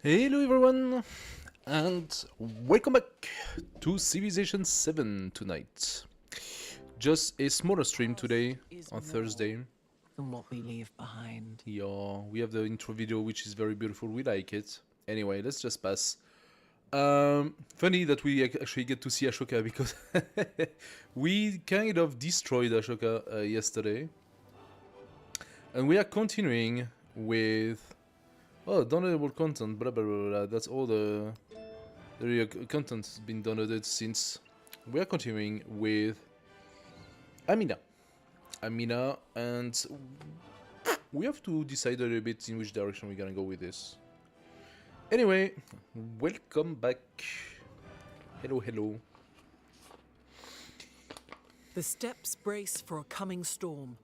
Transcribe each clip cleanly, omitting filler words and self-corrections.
Hello everyone, and welcome back to Civilization 7 tonight. Just a smaller stream today on Thursday. Than what we leave behind. Yeah, we have the intro video which is very beautiful, we like it. Anyway, let's just pass. Funny that we actually get to see Ashoka because we kind of destroyed Ashoka yesterday. And we are continuing with... Oh, downloadable content, blah blah blah blah, that's all the content has been downloaded since. We are continuing with Amina. And we have to decide a little bit in which direction we're gonna go with this. Anyway, welcome back. Hello, hello. The steppes brace for a coming storm.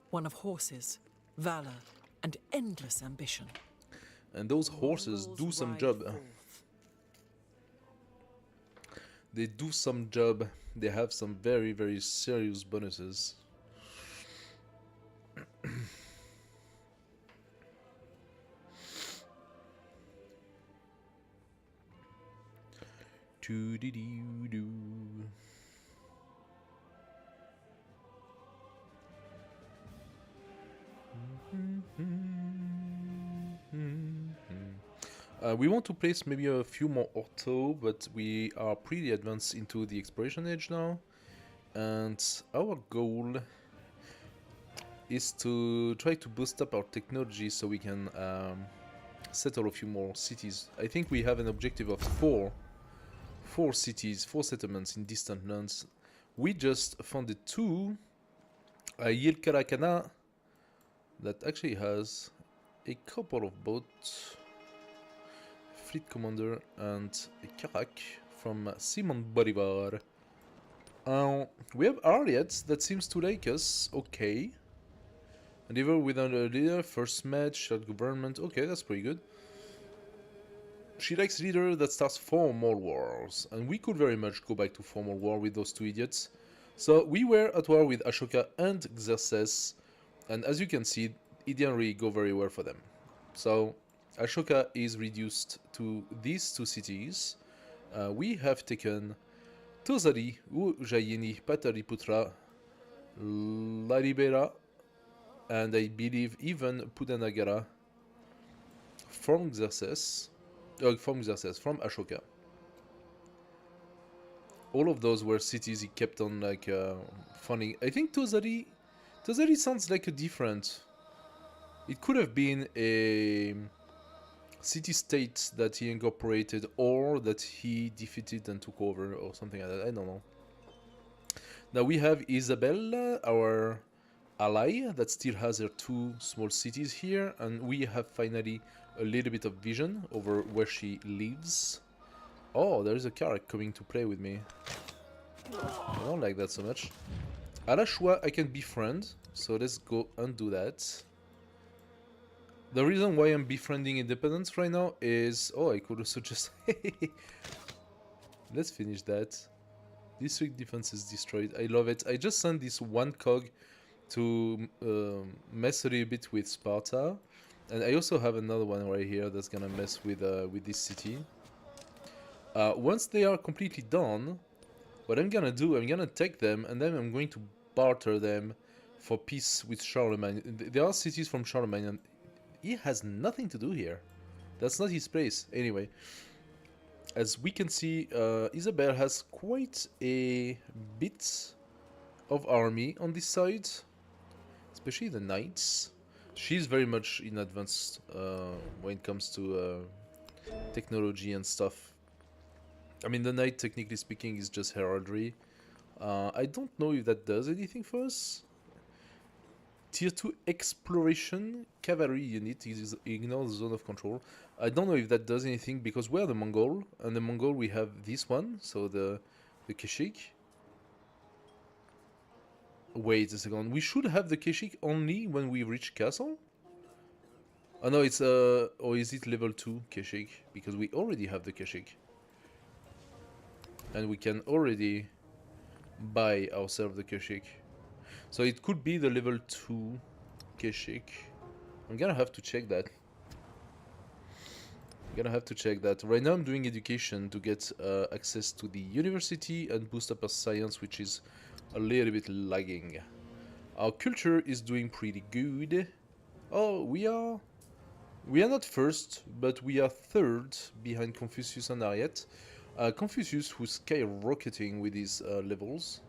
One of horses, valor, and endless ambition. And those horses do some job. They do some job. They have some very, very serious bonuses. Doo-dee-doo-doo. We want to place maybe a few more ortho, but we are pretty advanced into the exploration age now. And our goal is to try to boost up our technology so we can settle a few more cities. I think we have an objective of four cities, 4 settlements in distant lands. We just founded 2. Yilkarakana, that actually has a couple of boats. Fleet Commander and a Karak from Simon Bolivar. We have Arliet that seems to like us, okay. And even without a leader, first match, shared government, okay, that's pretty good. She likes leader that starts formal wars, and we could very much go back to formal war with those 2 idiots. So we were at war with Ashoka and Xerxes, and as you can see, it didn't really go very well for them. So Ashoka is reduced to these 2 cities. We have taken Tosari, Ujjayini, Pataliputra, Lalibela, and I believe even Pudanagara from Xerxes. From Ashoka. All of those were cities he kept on like funding. I think Tosari sounds like a different. It could have been a city-state that he incorporated or that he defeated and took over or something like that. I don't know. Now we have Isabella, our ally, that still has her 2 small cities here, and we have finally a little bit of vision over where she lives. Oh, there is a car coming to play with me. I don't like that so much. Arashua I can befriend, so let's go and do that. The reason why I'm befriending independence right now is... Oh, I could also just... Let's finish that. District defense is destroyed. I love it. I just sent this 1 cog to mess a little bit with Sparta. And I also have another one right here that's gonna mess with this city. Once they are completely done, what I'm gonna do, I'm gonna take them and then I'm going to barter them for peace with Charlemagne. There are cities from Charlemagne and he has nothing to do here. That's not his place. Anyway, as we can see, Isabel has quite a bit of army on this side, especially the knights. She's very much in advance when it comes to technology and stuff. I mean, the knight, technically speaking, is just heraldry. I don't know if that does anything for us. Tier 2 exploration cavalry unit is ignore the zone of control. I don't know if that does anything because we're the Mongol, and the Mongol we have this one, so the Keshik. Wait a second, we should have the Keshik only when we reach castle? Oh no, it's or is it level 2 Keshik? Because we already have the Keshik. And we can already buy ourselves the Keshik. So it could be the level 2 Keshik. I'm gonna have to check that. Gonna have to check that. Right now I'm doing education to get access to the university and boost up our science, which is a little bit lagging. Our culture is doing pretty good. Oh, we are not first, but we are third behind Confucius and Ariet. Confucius, who's skyrocketing with his levels.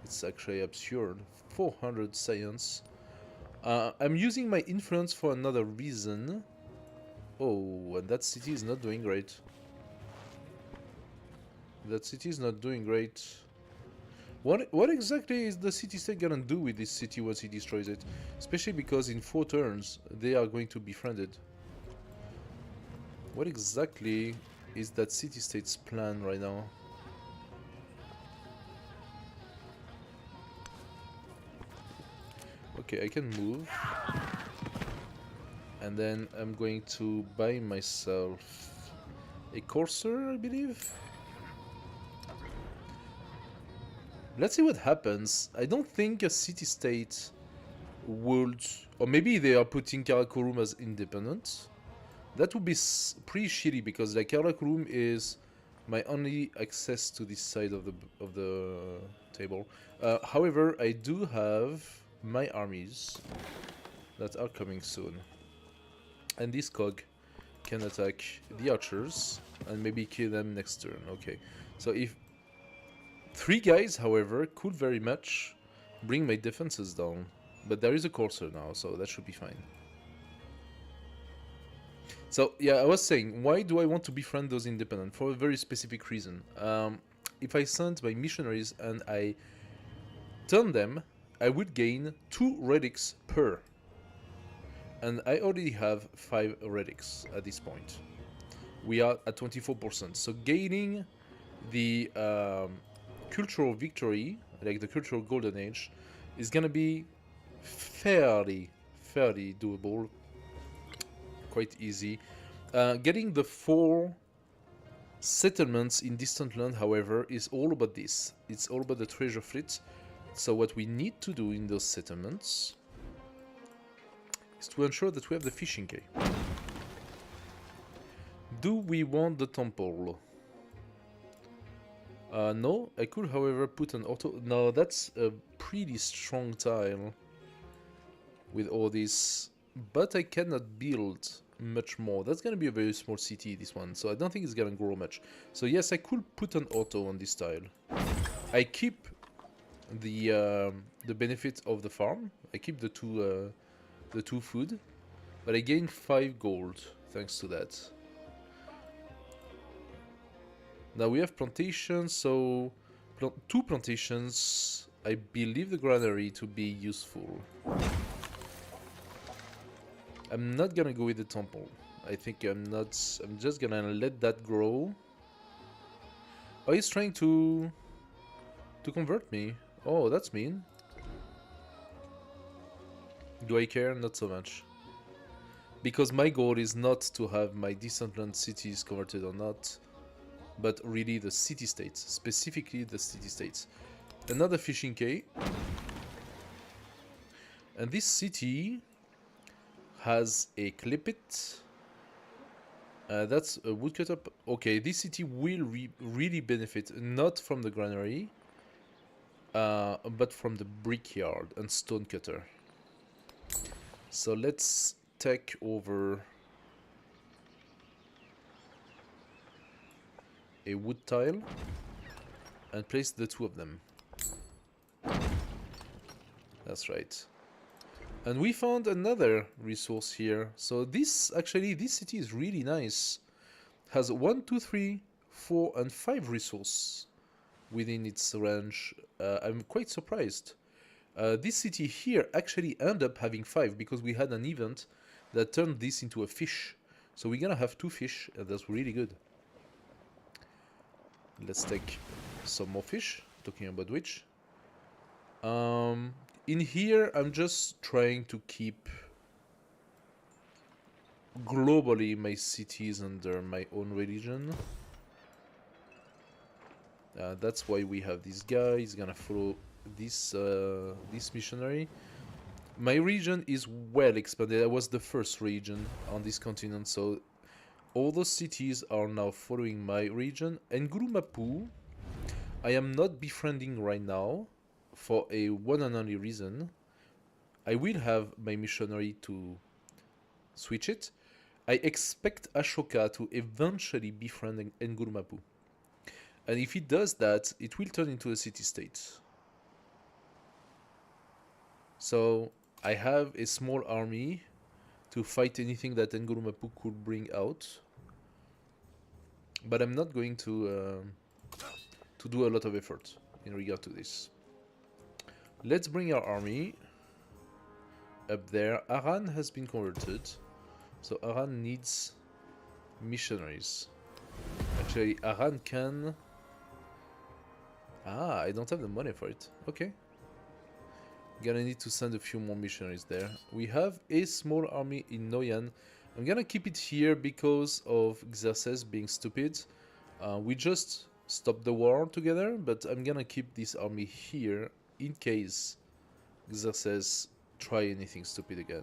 It's actually absurd. 400 science. I'm using my influence for another reason. Oh, and that city is not doing great. That city is not doing great. What exactly is the city-state gonna do with this city once he destroys it? Especially because in 4 turns, they are going to be befriended. What exactly is that city-state's plan right now? Okay, I can move. And then I'm going to buy myself a courser, I believe. Let's see what happens. I don't think a city-state would... Or maybe they are putting Karakorum as independent. That would be pretty shitty because like Karakorum is my only access to this side of the table. However, I do have my armies that are coming soon. And this cog can attack the archers and maybe kill them next turn. Okay, so if 3 guys, however, could very much bring my defenses down. But there is a courser now, so that should be fine. So, yeah, I was saying, why do I want to befriend those independent? For a very specific reason. If I sent my missionaries and I turn them, I would gain 2 relics per. And I already have 5 relics at this point. We are at 24%. So gaining the cultural victory, like the cultural golden age, is gonna be fairly doable, quite easy. Getting the 4 settlements in distant land, however, is all about this. It's all about the treasure fleet. So what we need to do in those settlements is to ensure that we have the fishing quay. Do we want the temple? No, I could, however, put an auto... No, that's a pretty strong tile with all this, but I cannot build much more. That's gonna be a very small city, this one, so I don't think it's gonna grow much. So yes, I could put an auto on this tile. I keep the benefit of the farm. I keep the two food, but I gain 5 gold thanks to that. Now we have plantations, so 2 plantations. I believe the granary to be useful. I'm not gonna go with the temple. I think I'm just gonna let that grow. Oh, he's trying to convert me. Oh, that's mean. Do I care? Not so much. Because my goal is not to have my distant land cities converted or not, but really the city-states, specifically the city-states. Another fishing quay. And this city has a clippet. That's a woodcutter. Okay, this city will really benefit not from the granary, but from the brickyard and stonecutter. So let's take over a wood tile and place the 2 of them. That's right. And we found another resource here. So this city is really nice. Has 1, 2, 3, 4, and 5 resource within its range. I'm quite surprised. This city here actually ended up having 5 because we had an event that turned this into a fish. So we're gonna have 2 fish, and that's really good. Let's take some more fish, talking about which. In here, I'm just trying to keep globally my cities under my own religion. That's why we have this guy. He's gonna follow this this missionary. My region is well expanded. I was the first region on this continent, so All those cities are now following my region. Ngurumapu, I am not befriending right now for a one and only reason. I will have my missionary to switch it. I expect Ashoka to eventually befriend Ngurumapu. And if it does that, it will turn into a city-state. So I have a small army to fight anything that Ngurumapu could bring out. But I'm not going to do a lot of effort in regard to this. Let's bring our army up there. Aran has been converted, so Aran needs missionaries. Actually, Aran can... Ah, I don't have the money for it. Okay. Gonna need to send a few more missionaries there. We have a small army in Noyan. I'm gonna keep it here because of Xerxes being stupid. We just stopped the war together, but I'm gonna keep this army here in case Xerxes try anything stupid again.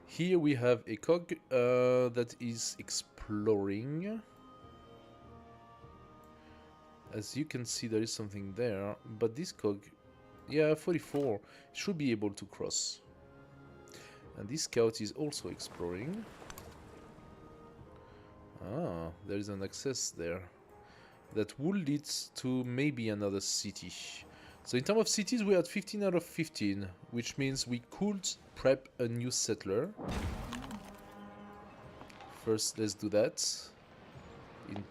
Here we have a cog that is exploring. As you can see, there is something there, but this cog, yeah, 44, should be able to cross. And this scout is also exploring. Ah, there is an access there. That would lead to maybe another city. So in terms of cities, we are at 15 out of 15, which means we could prep a new settler. First, let's do that. In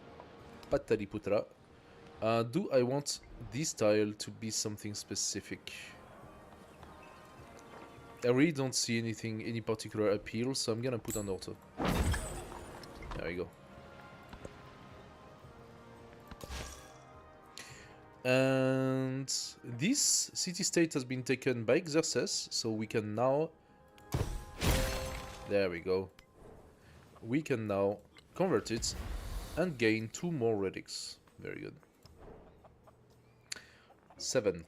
Pataliputra. Do I want this tile to be something specific? I really don't see any particular appeal, so I'm gonna put on auto. There we go. And this city-state has been taken by Xerxes, so we can now... There we go. We can now convert it and gain 2 more relics. Very good. 7.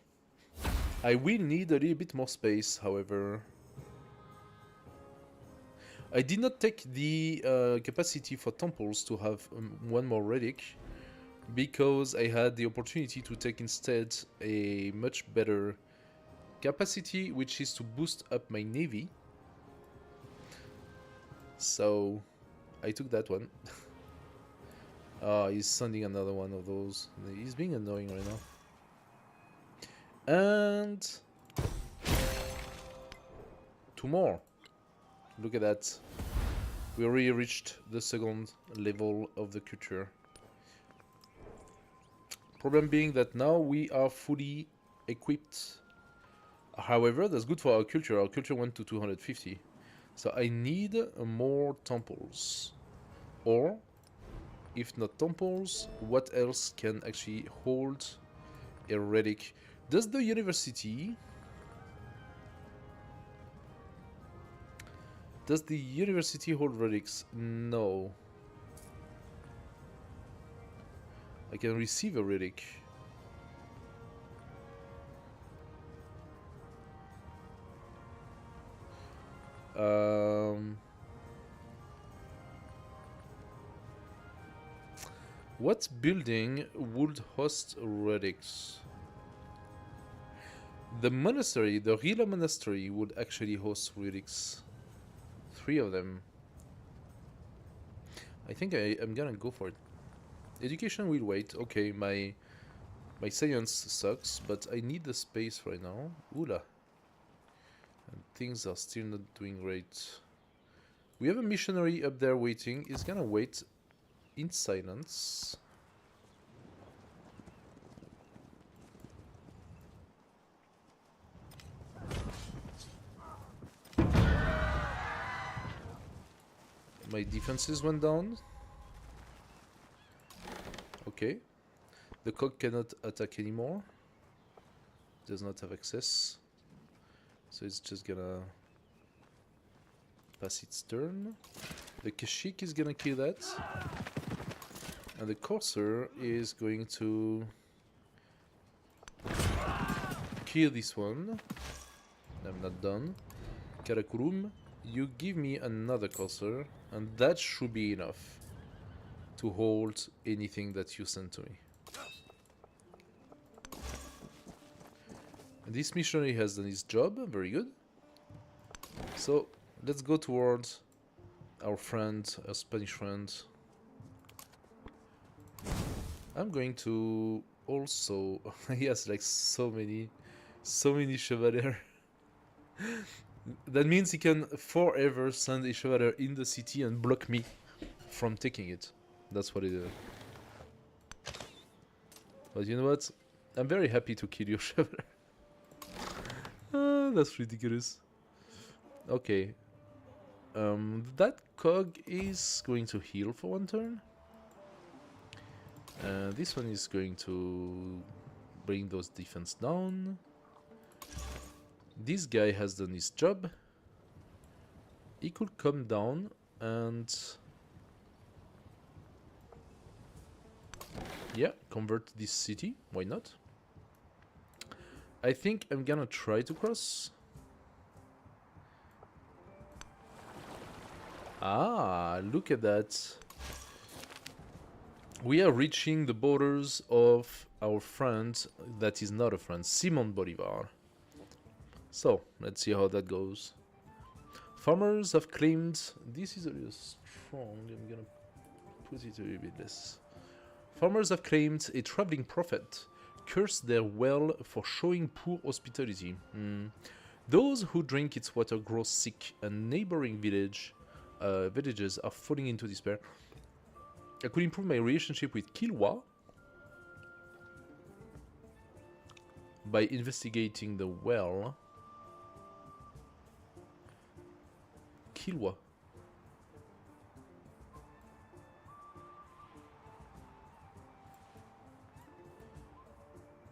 I will need a little bit more space, however. I did not take the capacity for temples to have 1 more relic, because I had the opportunity to take instead a much better capacity, which is to boost up my navy. So I took that one. He's sending another one of those. He's being annoying right now. And 2 more. Look at that. We already reached the 2nd level of the culture. Problem being that now we are fully equipped. However, that's good for our culture. Our culture went to 250. So I need more temples. Or, if not temples, what else can actually hold a relic? Does the university... Does the university hold relics? No. I can receive a relic. What building would host relics? The monastery, the Rila monastery, would actually host relics. 3 of them. I think I am gonna go for it. Education will wait. Okay, my science sucks, but I need the space right now. Oola. And things are still not doing great. We have a missionary up there waiting. He's gonna wait in silence. My defenses went down. Okay. The cog cannot attack anymore. Does not have access. So it's just gonna pass its turn. The Kashik is gonna kill that. And the Courser is going to kill this one. I'm not done. Karakurum, you give me another courser, and that should be enough to hold anything that you send to me. And this missionary has done his job, very good. So let's go towards our friend, our Spanish friend. I'm going to also... he has like so many chevalier. That means he can forever send a chevalier in the city and block me from taking it. That's what it is. But you know what? I'm very happy to kill your chevalier. That's ridiculous. Okay. That cog is going to heal for one turn. This one is going to bring those defense down. This guy has done his job. He could come down and... yeah, convert this city. Why not? I think I'm gonna try to cross. Ah, look at that. We are reaching the borders of our friend that is not a friend, Simon Bolivar. So, let's see how that goes. Farmers have claimed... this is a little strong, I'm gonna put it a little bit less. Farmers have claimed a traveling prophet cursed their well for showing poor hospitality. Those who drink its water grow sick, and neighboring villages are falling into despair. I could improve my relationship with Kilwa by investigating the well. Kilwa.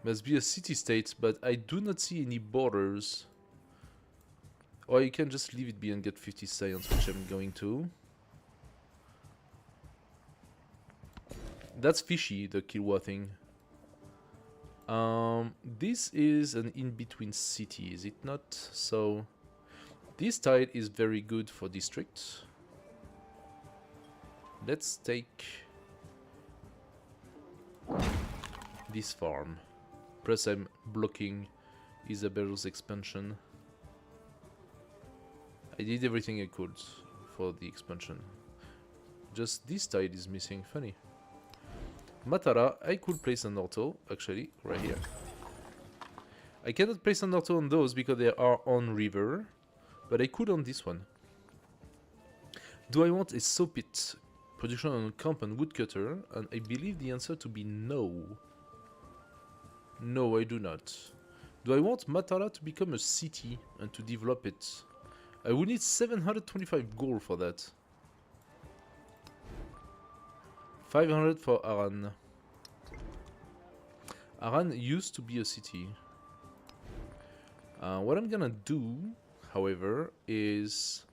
Must be a city-state, but I do not see any borders. Or you can just leave it be and get 50 science, which I'm going to. That's fishy, the Kilwa thing. This is an in-between city, is it not? So, this tile is very good for district. Let's take this farm. Plus I'm blocking Isabel's expansion. I did everything I could for the expansion. Just this tile is missing, funny. Matara, I could place an auto, actually, right here. I cannot place an auto on those because they are on river, but I could on this one. Do I want a saw pit production on camp and woodcutter? And I believe the answer to be no. No, I do not. Do I want Matara to become a city and to develop it? I will need 725 gold for that. 500 for Aran. Aran used to be a city. What I'm gonna do, however, is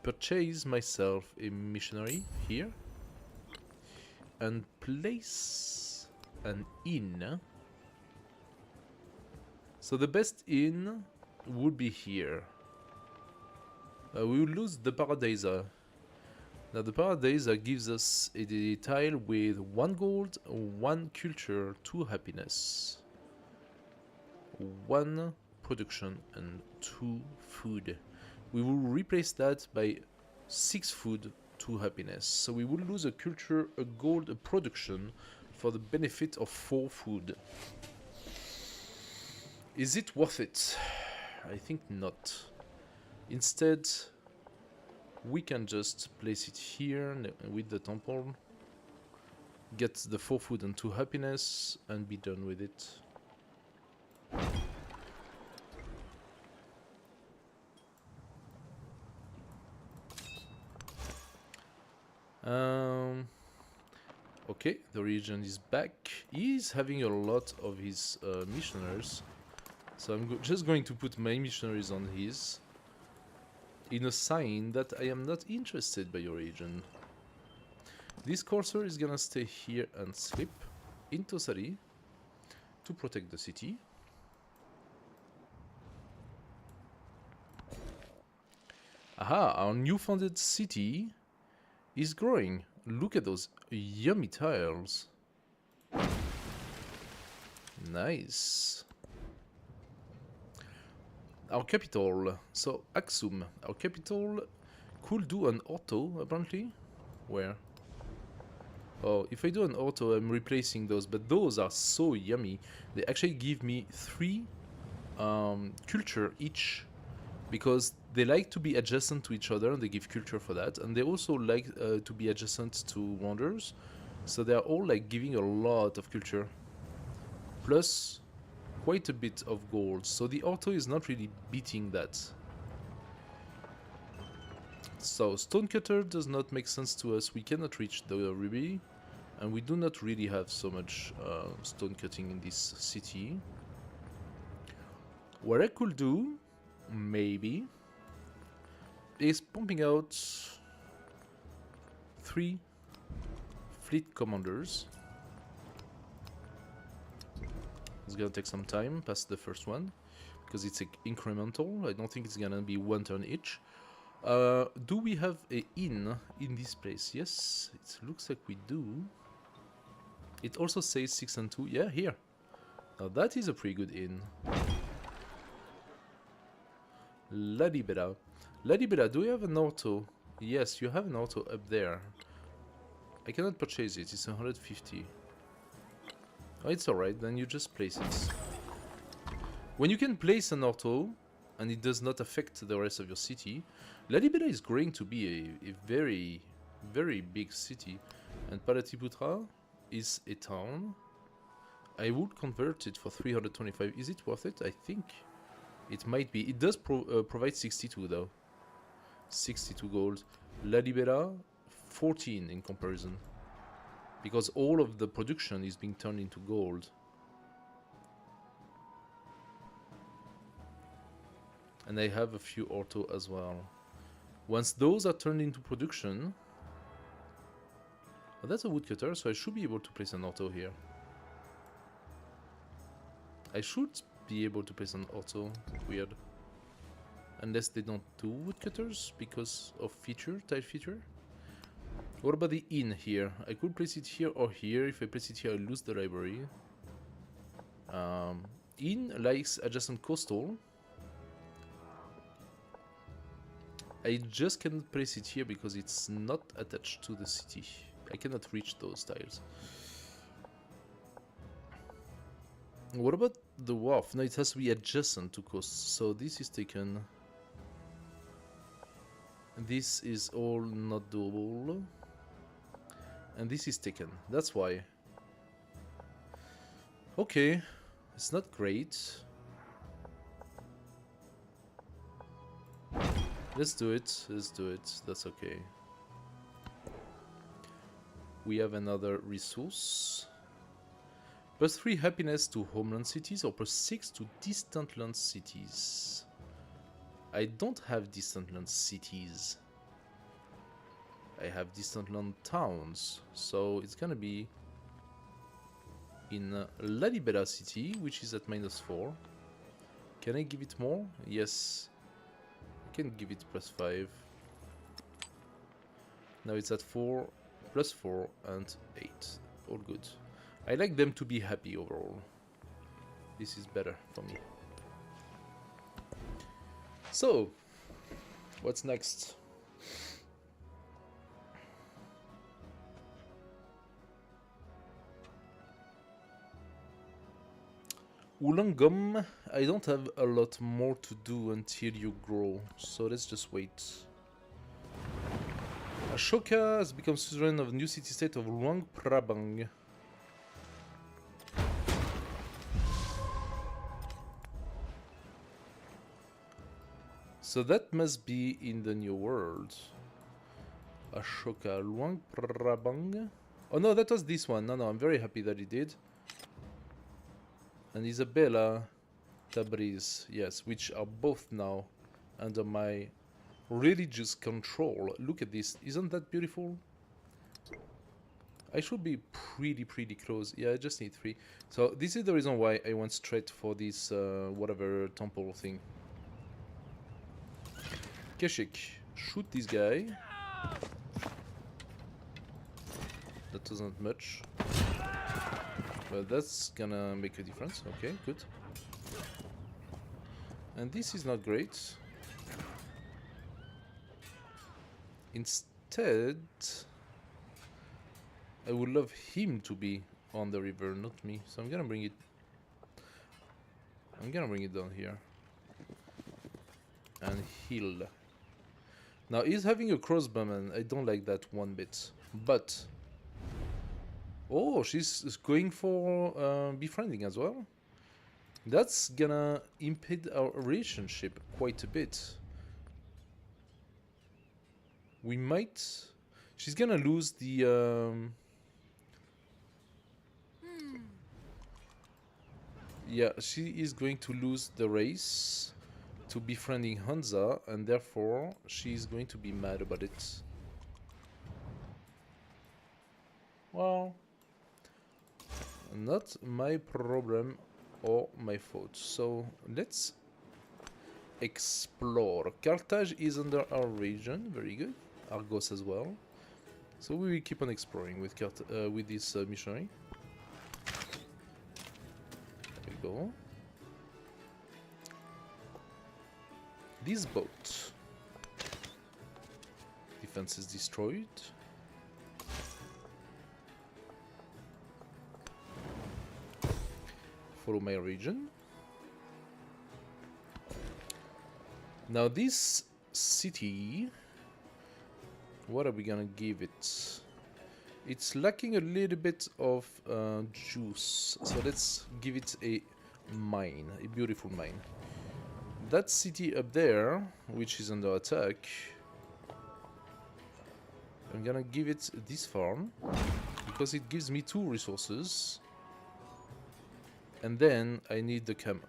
purchase myself a missionary here and place an inn. So the best inn would be here. We will lose the Paradisa. Now the Paradisa gives us a tile with 1 gold, 1 culture, 2 happiness, 1 production and 2 food. We will replace that by 6 food, 2 happiness. So we will lose a culture, a gold, a production for the benefit of 4 food. Is it worth it? I think not. Instead, we can just place it here with the temple, get the 4 food and 2 happiness, and be done with it. Okay, the region is back. He's having a lot of his missionaries. So I'm just going to put my missionaries on his, in a sign that I am not interested by your region. This courser is gonna stay here and sleep in Tosari to protect the city. Aha, our new founded city is growing. Look at those yummy tiles. Nice. Our capital. So, Aksum. Our capital could do an auto, apparently. Where? Oh, if I do an auto, I'm replacing those. But those are so yummy. They actually give me 3 culture each. Because they like to be adjacent to each other, and they give culture for that. And they also like to be adjacent to wonders. So they are all like giving a lot of culture. Plus quite a bit of gold. So the auto is not really beating that. So stonecutter does not make sense to us. We cannot reach the ruby. And we do not really have so much stone cutting in this city. What I could do, maybe, is pumping out 3 fleet commanders. It's gonna take some time past the first one, because it's incremental. I don't think it's gonna be 1 turn each. Do we have a inn in this place? Yes, it looks like we do. It also says 6 and 2. Yeah, here. Now that is a pretty good inn. La Libera. La Libera, do you have an auto? Yes, you have an auto up there. I cannot purchase it, it's 150. Oh, it's alright, then you just place it. When you can place an auto, and it does not affect the rest of your city, La Libera is growing to be a very, very big city. And Palatiputra is a town. I would convert it for 325. Is it worth it? I think it might be. It does provide 62 though. 62 gold. La Libera, 14 in comparison. Because all of the production is being turned into gold. And I have a few auto as well. Once those are turned into production... Oh, that's a woodcutter, so I should be able to place an auto here. I should be able to place an auto. Weird. Unless they don't do woodcutters because of feature, tile feature. What about the inn here? I could place it here or here. If I place it here, I lose the library. Inn likes adjacent coastal. I just cannot place it here because it's not attached to the city. I cannot reach those tiles. What about the wharf? No, it has to be adjacent to coast. So this is taken. This is all not doable. And this is taken. That's why. Okay. It's not great. Let's do it. Let's do it. That's okay. We have another resource. +3 happiness to homeland cities or +6 to distant land cities. I don't have distant land cities. I have distant land towns. So it's gonna be in La Libera city, which is at -4. Can I give it more? Yes. I can give it +5. Now it's at 4, +4 and 8. All good. I like them to be happy overall. This is better for me. So, what's next? Ulangum, I don't have a lot more to do until you grow, so let's just wait. Ashoka has become suzerain of the new city-state of Luang Prabang. So that must be in the new world. Ashoka, Luang Prabang. Oh no, that was this one. No, I'm very happy that it did. And Isabella, Tabriz, yes, which are both now under my religious control. Look at this, isn't that beautiful? I should be pretty close. Yeah, I just need 3. So this is the reason why I went straight for this whatever temple thing. Keshik. shoot this guy. That wasn't much. But that's gonna make a difference. Okay, good. And this is not great. Instead, I would love him to be on the river, not me. So I'm gonna bring it down here. And heal. Now he's having a crossbowman. I don't like that one bit. But oh, she's going for befriending as well. That's gonna impede our relationship quite a bit. We might. She's gonna lose the. Yeah, she is going to lose the race to befriending Hansa, and therefore she's going to be mad about it. Well, not my problem or my fault. So let's explore. Carthage is under our region, very good. Argos as well. So we will keep on exploring with this missionary. There we go. This boat. Defense is destroyed. Follow my region. Now this city, what are we gonna give it? It's lacking a little bit of juice, so let's give it a mine, a beautiful mine. That city up there, which is under attack, I'm gonna give it this farm, because it gives me 2 resources. And then I need the camel.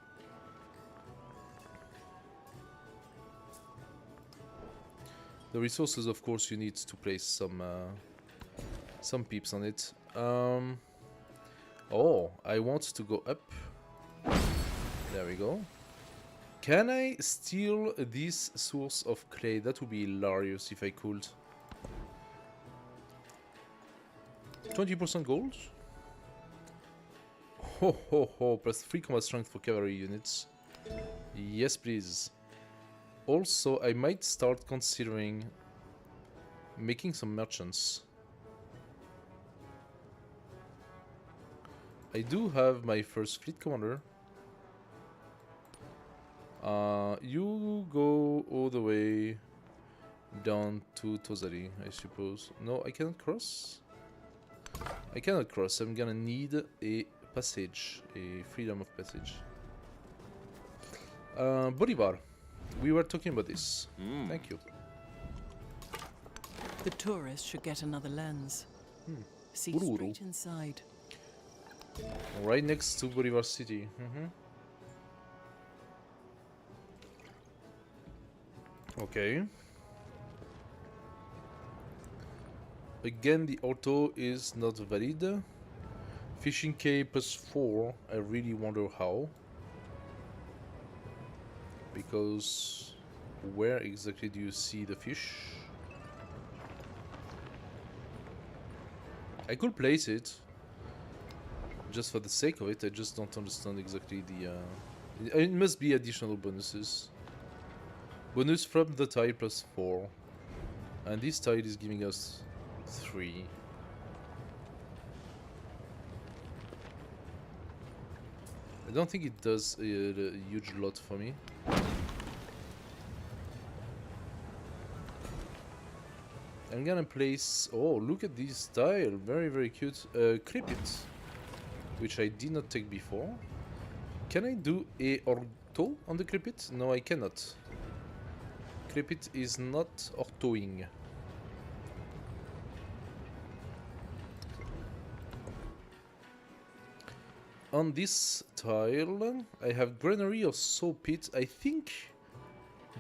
The resources, of course, you need to place some peeps on it. Oh, I want to go up. There we go. Can I steal this source of clay? That would be hilarious if I could. 20% gold? Ho ho ho, plus 3 combat strength for cavalry units. Yes, please. Also, I might start considering making some merchants. I do have my first fleet commander. You go all the way down to Tozari, I suppose. No, I cannot cross. I cannot cross. I'm gonna need a passage, a freedom of passage. Bolivar, we were talking about this. Thank you. The tourist should get another lens. See Ururu. straight inside. Right next to Bolivar City. Okay. Again, the auto is not valid. Fishing K plus 4, I really wonder how. Because where exactly do you see the fish? I could place it just for the sake of it. I just don't understand exactly the it must be additional bonuses. Bonus from the tide plus 4, and this tide is giving us 3. I don't think it does a huge lot for me. I'm gonna place... Oh, look at this tile. Very, very cute. Crepit, which I did not take before. Can I do a ortho on the Crepit? No, I cannot. Crepit is not orthoing. On this tile, I have granary of saw pit. I think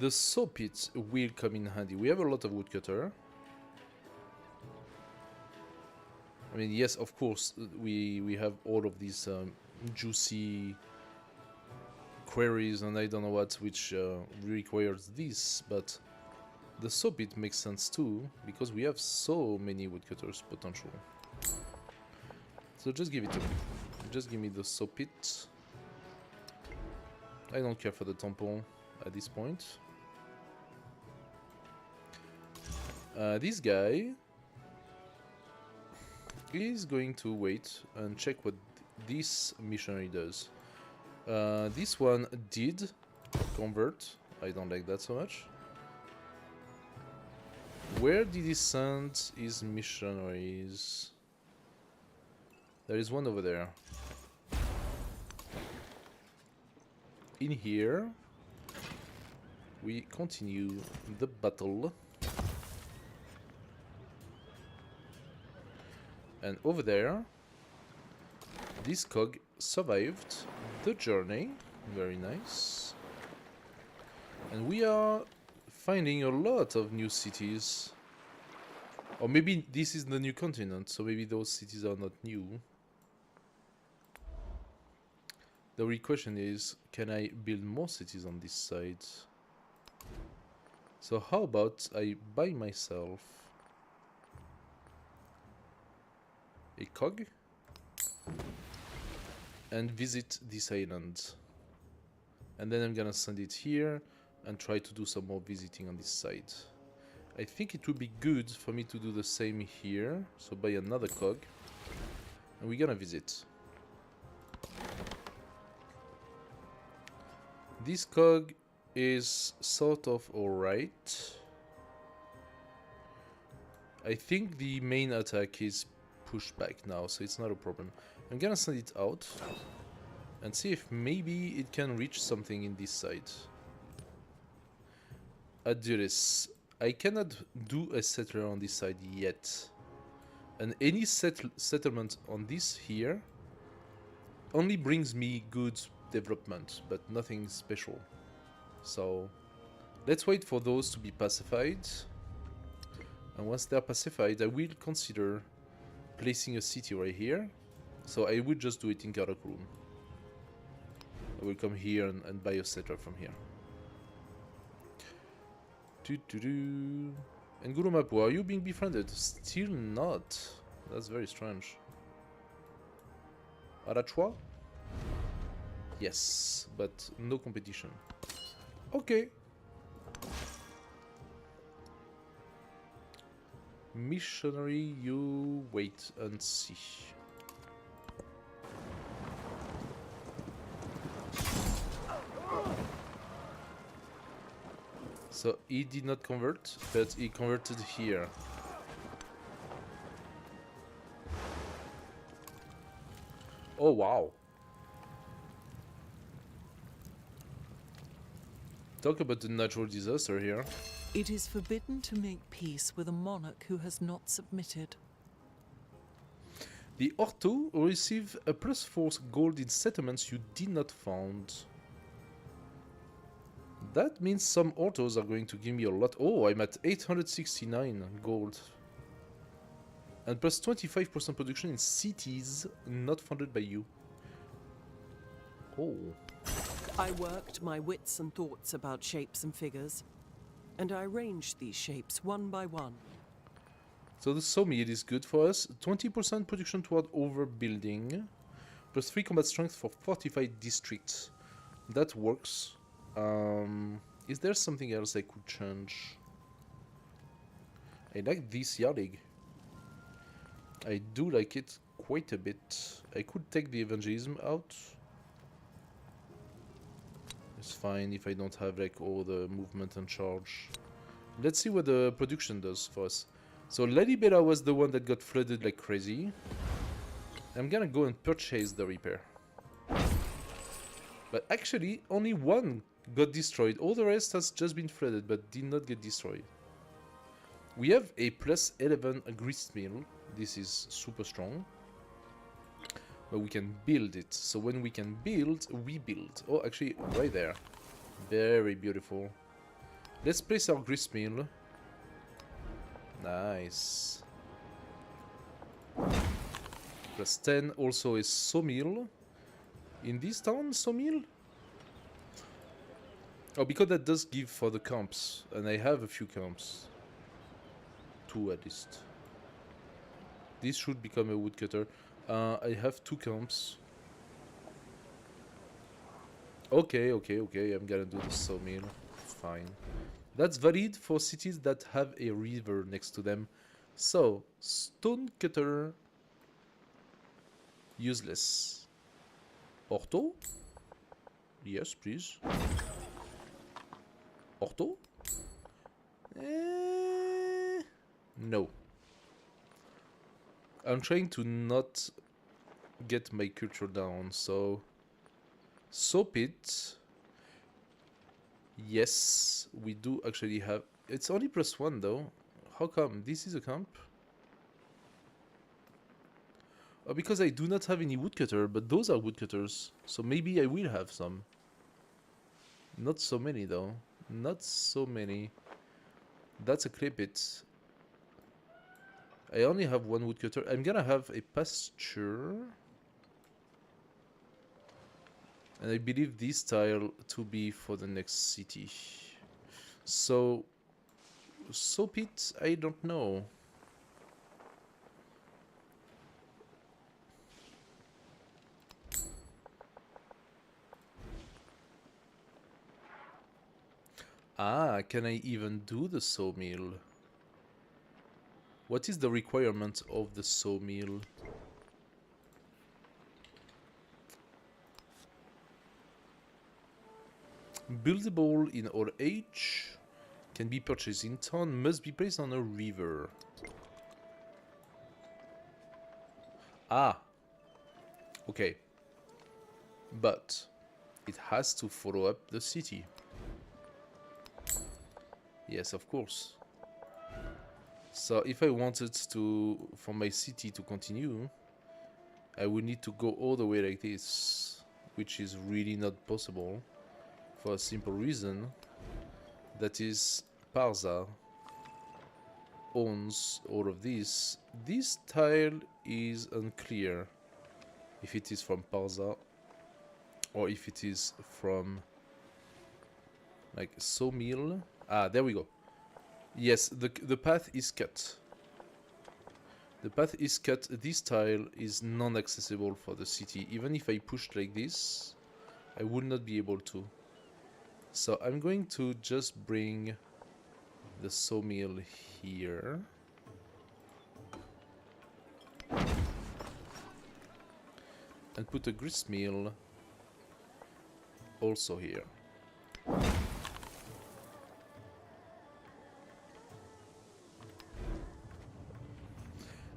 the saw pit will come in handy. We have a lot of woodcutter. I mean, yes, of course, we have all of these juicy queries and I don't know what, which requires this, but The saw pit makes sense too, because we have so many woodcutters potential. So just give it to me. Just give me the saw pit. I don't care for the temple at this point. This guy is going to wait and check what this missionary does. This one did convert. I don't like that so much. Where did he send his missionaries? There is one over there. In here, we continue the battle. And over there, this cog survived the journey. Very nice. And we are finding a lot of new cities. Or maybe this is the new continent, so maybe those cities are not new. The real question is, can I build more cities on this side? So how about I buy myself a cog and visit this island. And then I'm gonna send it here and try to do some more visiting on this side. I think it would be good for me to do the same here. So buy another cog. And we're gonna visit. This cog is sort of alright. I think the main attack is pushed back now, so it's not a problem. I'm gonna send it out and see if maybe it can reach something in this side. Adulis. I cannot do a settler on this side yet. And any settlement on this here only brings me good development, but nothing special. So let's wait for those to be pacified. And once they're pacified, I will consider placing a city right here. So I would just do it in Karakulum. I will come here and buy a settler from here. And Gurumapu, are you being befriended? Still not. That's very strange. Arachua? Yes, but no competition. Okay. Missionary, you wait and see. So he did not convert, but he converted here. Oh wow. Talk about the natural disaster here. It is forbidden to make peace with a monarch who has not submitted. The Orto will receive a +4 gold in settlements you did not found. That means some Ortos are going to give me a lot. Oh, I'm at 869 gold. And plus 25% production in cities not funded by you. Oh. I worked my wits and thoughts about shapes and figures, and I arranged these shapes one by one. So the sawmill is good for us. 20% production toward overbuilding. Plus 3 combat strength for fortified districts. That works. Is there something else I could change? I like this yarding. I do like it quite a bit. I could take the evangelism out. It's fine if I don't have like all the movement and charge. Let's see what the production does for us. So Lalibela was the one that got flooded like crazy. I'm gonna go and purchase the repair. But actually, only one got destroyed. All the rest has just been flooded, but did not get destroyed. We have a +11 grist mill. This is super strong. But we can build it. So when we can build, we build. Oh, actually, right there. Very beautiful. Let's place our grist mill. Nice. +10 also is sawmill. In this town, sawmill? Oh, because that does give for the camps, and I have a few camps. 2 at least. This should become a woodcutter. I have 2 camps. Okay, I'm gonna do the sawmill. Fine. That's valid for cities that have a river next to them. So, stonecutter, useless. Orto? Yes, please. Orto? No. I'm trying to not get my culture down, so... Soap it. Yes, we do actually have... It's only +1 though. How come? This is a camp? Oh, because I do not have any woodcutter, but those are woodcutters. So maybe I will have some. Not so many though. Not so many. That's a clip it. I only have 1 woodcutter. I'm gonna have a pasture. And I believe this tile to be for the next city. So, soap it, I don't know. Ah, can I even do the sawmill? What is the requirement of the sawmill? Buildable in all age. Can be purchased in town. Must be placed on a river. Ah. Okay. But it has to follow up the city. Yes, of course. So if I wanted to, for my city to continue, I would need to go all the way like this, which is really not possible for a simple reason. That is, Parza owns all of this. This tile is unclear if it is from Parza or if it is from like sawmill. Ah, there we go. Yes, the path is cut. The path is cut. This tile is non-accessible for the city. Even if I pushed like this, I would not be able to. So I'm going to just bring the sawmill here. And put a gristmill also here.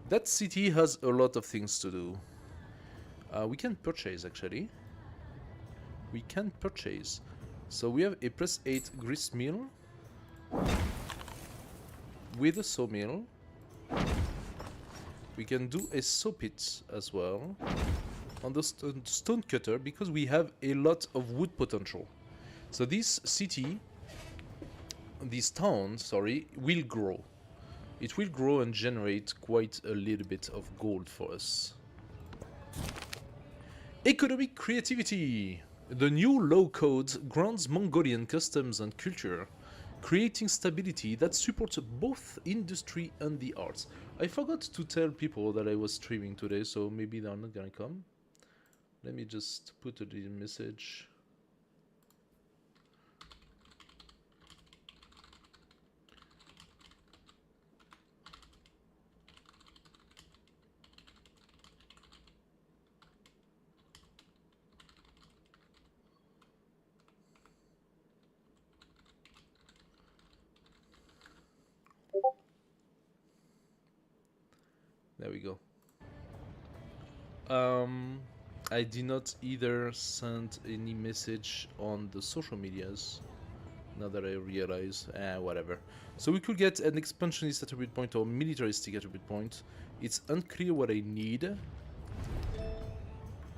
That city has a lot of things to do. We can purchase actually. We can purchase. So we have a +8 gristmill with a sawmill. We can do a saw pit as well on the stone cutter because we have a lot of wood potential. So this city, this town, sorry, will grow. It will grow and generate quite a little bit of gold for us. Economic creativity! The new law code grants Mongolian customs and culture, creating stability that supports both industry and the arts. I forgot to tell people that I was streaming today, so maybe they're not gonna come. Let me just put a little message. There we go. I did not either send any message on the social medias. Now that I realize, whatever. So we could get an expansionist attribute point or militaristic attribute point. It's unclear what I need.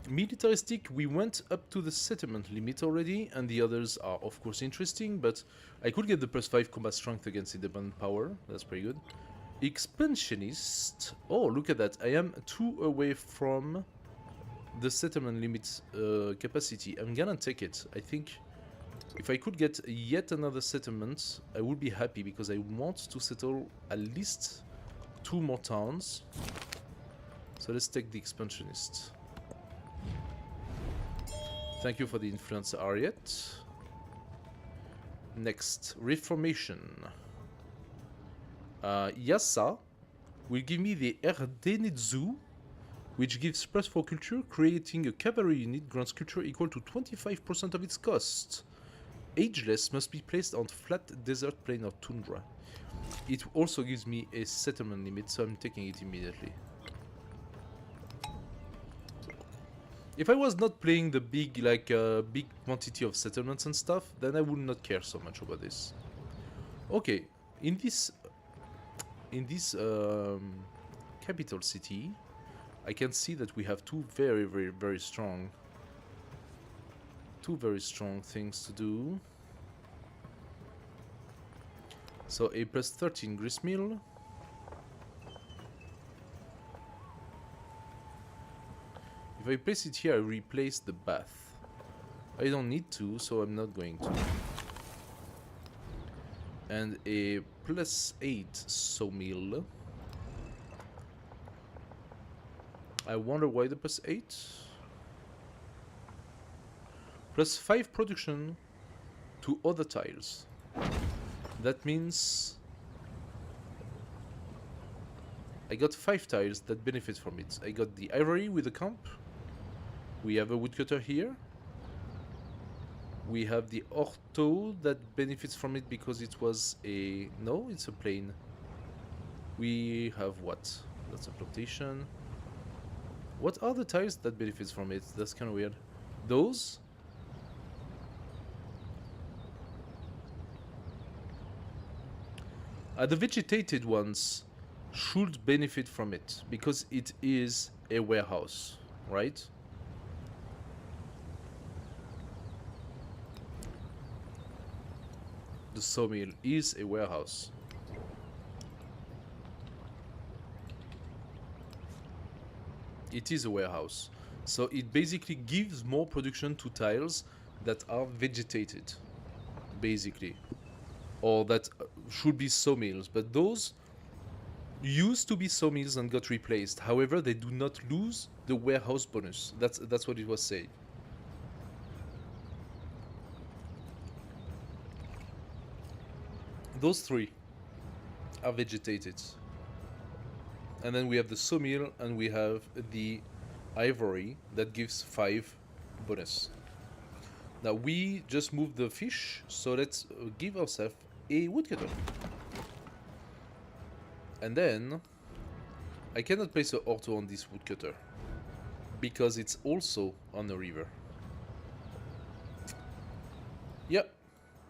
Militaristic, we went up to the settlement limit already, and the others are of course interesting, but I could get the +5 combat strength against independent power. That's pretty good. Expansionist. Oh, look at that. I am 2 away from the settlement limit capacity. I'm gonna take it. I think If I could get yet another settlement, I would be happy because I want to settle at least 2 more towns. So let's take the expansionist. Thank you for the influence, Ariet. Next, Reformation. Yasa will give me the Erdenetsu, which gives plus 4 culture, creating a cavalry unit grants culture equal to 25% of its cost. Ageless must be placed on flat desert plain or tundra. It also gives me a settlement limit, so I'm taking it immediately. If I was not playing the big, big quantity of settlements and stuff, then I would not care so much about this. Okay, in this capital city, I can see that we have two very strong things to do. So a plus 13 gristmill. If I place it here, I replace the bath. I don't need to, so I'm not going to. And a plus 8 sawmill. I wonder why the plus 8? Plus 5 production to other tiles. That means I got 5 tiles that benefit from it. I got the ivory with the camp. We have a woodcutter here. We have the ortho that benefits from it because it was a... No, it's a plain. We have what? That's a plantation. What are the tiles that benefits from it? That's kind of weird. Those? The vegetated ones should benefit from it because it is a warehouse, right? The sawmill is a warehouse. It is a warehouse. So it basically gives more production to tiles that are vegetated, basically. Or that should be sawmills. But those used to be sawmills and got replaced. However, they do not lose the warehouse bonus. That's what it was saying. Those 3 are vegetated. And then we have the sawmill and we have the ivory that gives 5 bonus. Now we just moved the fish, so let's give ourselves a woodcutter. And then I cannot place an ortho on this woodcutter because it's also on the river. Yep,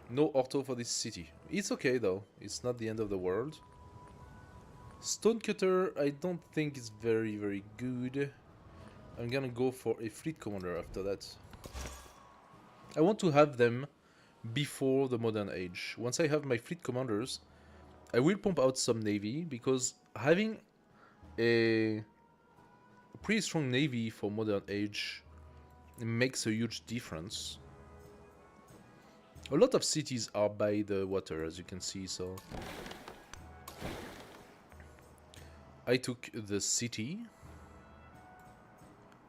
no ortho for this city. It's okay though, it's not the end of the world. Stonecutter, I don't think is very good. I'm gonna go for a fleet commander after that. I want to have them before the modern age. Once I have my fleet commanders, I will pump out some navy because having a pretty strong navy for modern age makes a huge difference. A lot of cities are by the water, as you can see, so I took the city.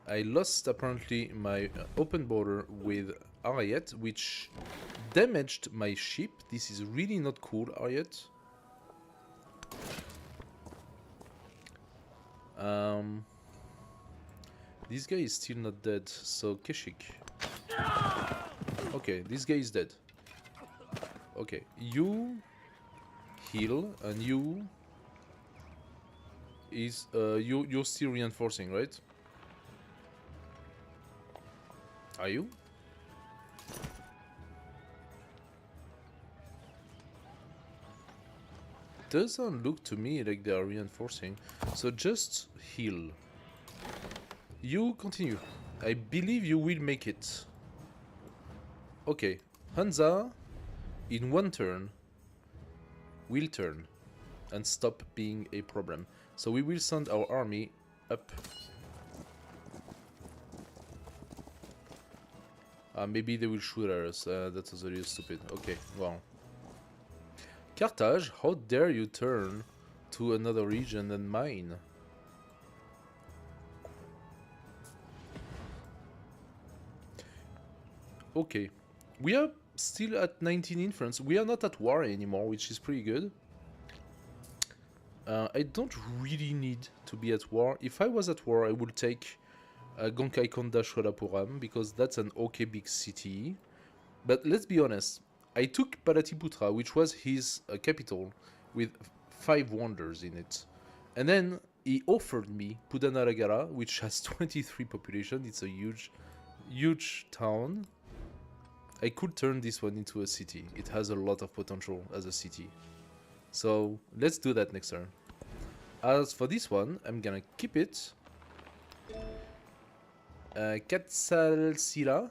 I lost apparently my open border with Ariet, which damaged my ship. This is really not cool, Ariet. This guy is still not dead, so Keshik. Okay, this guy is dead. Okay, you heal, and you is you're still reinforcing, right? Are you? Doesn't look to me like they are reinforcing. So just heal. You continue. I believe you will make it. Okay, Hansa in one turn will turn and stop being a problem. So we will send our army up. Maybe they will shoot at us. That was really stupid. Okay, well. Carthage, how dare you turn to another region than mine? Okay. We are still at 19 influence. We are not at war anymore, which is pretty good. I don't really need to be at war. If I was at war, I would take Gonkai-Konda Sholapuram, because that's an okay big city. But let's be honest, I took Pataliputra, which was his capital, with 5 wonders in it. And then he offered me Pudanaragara, which has 23 population. It's a huge town. I could turn this one into a city. It has a lot of potential as a city. So let's do that next turn. As for this one, I'm gonna keep it. Katsalsila.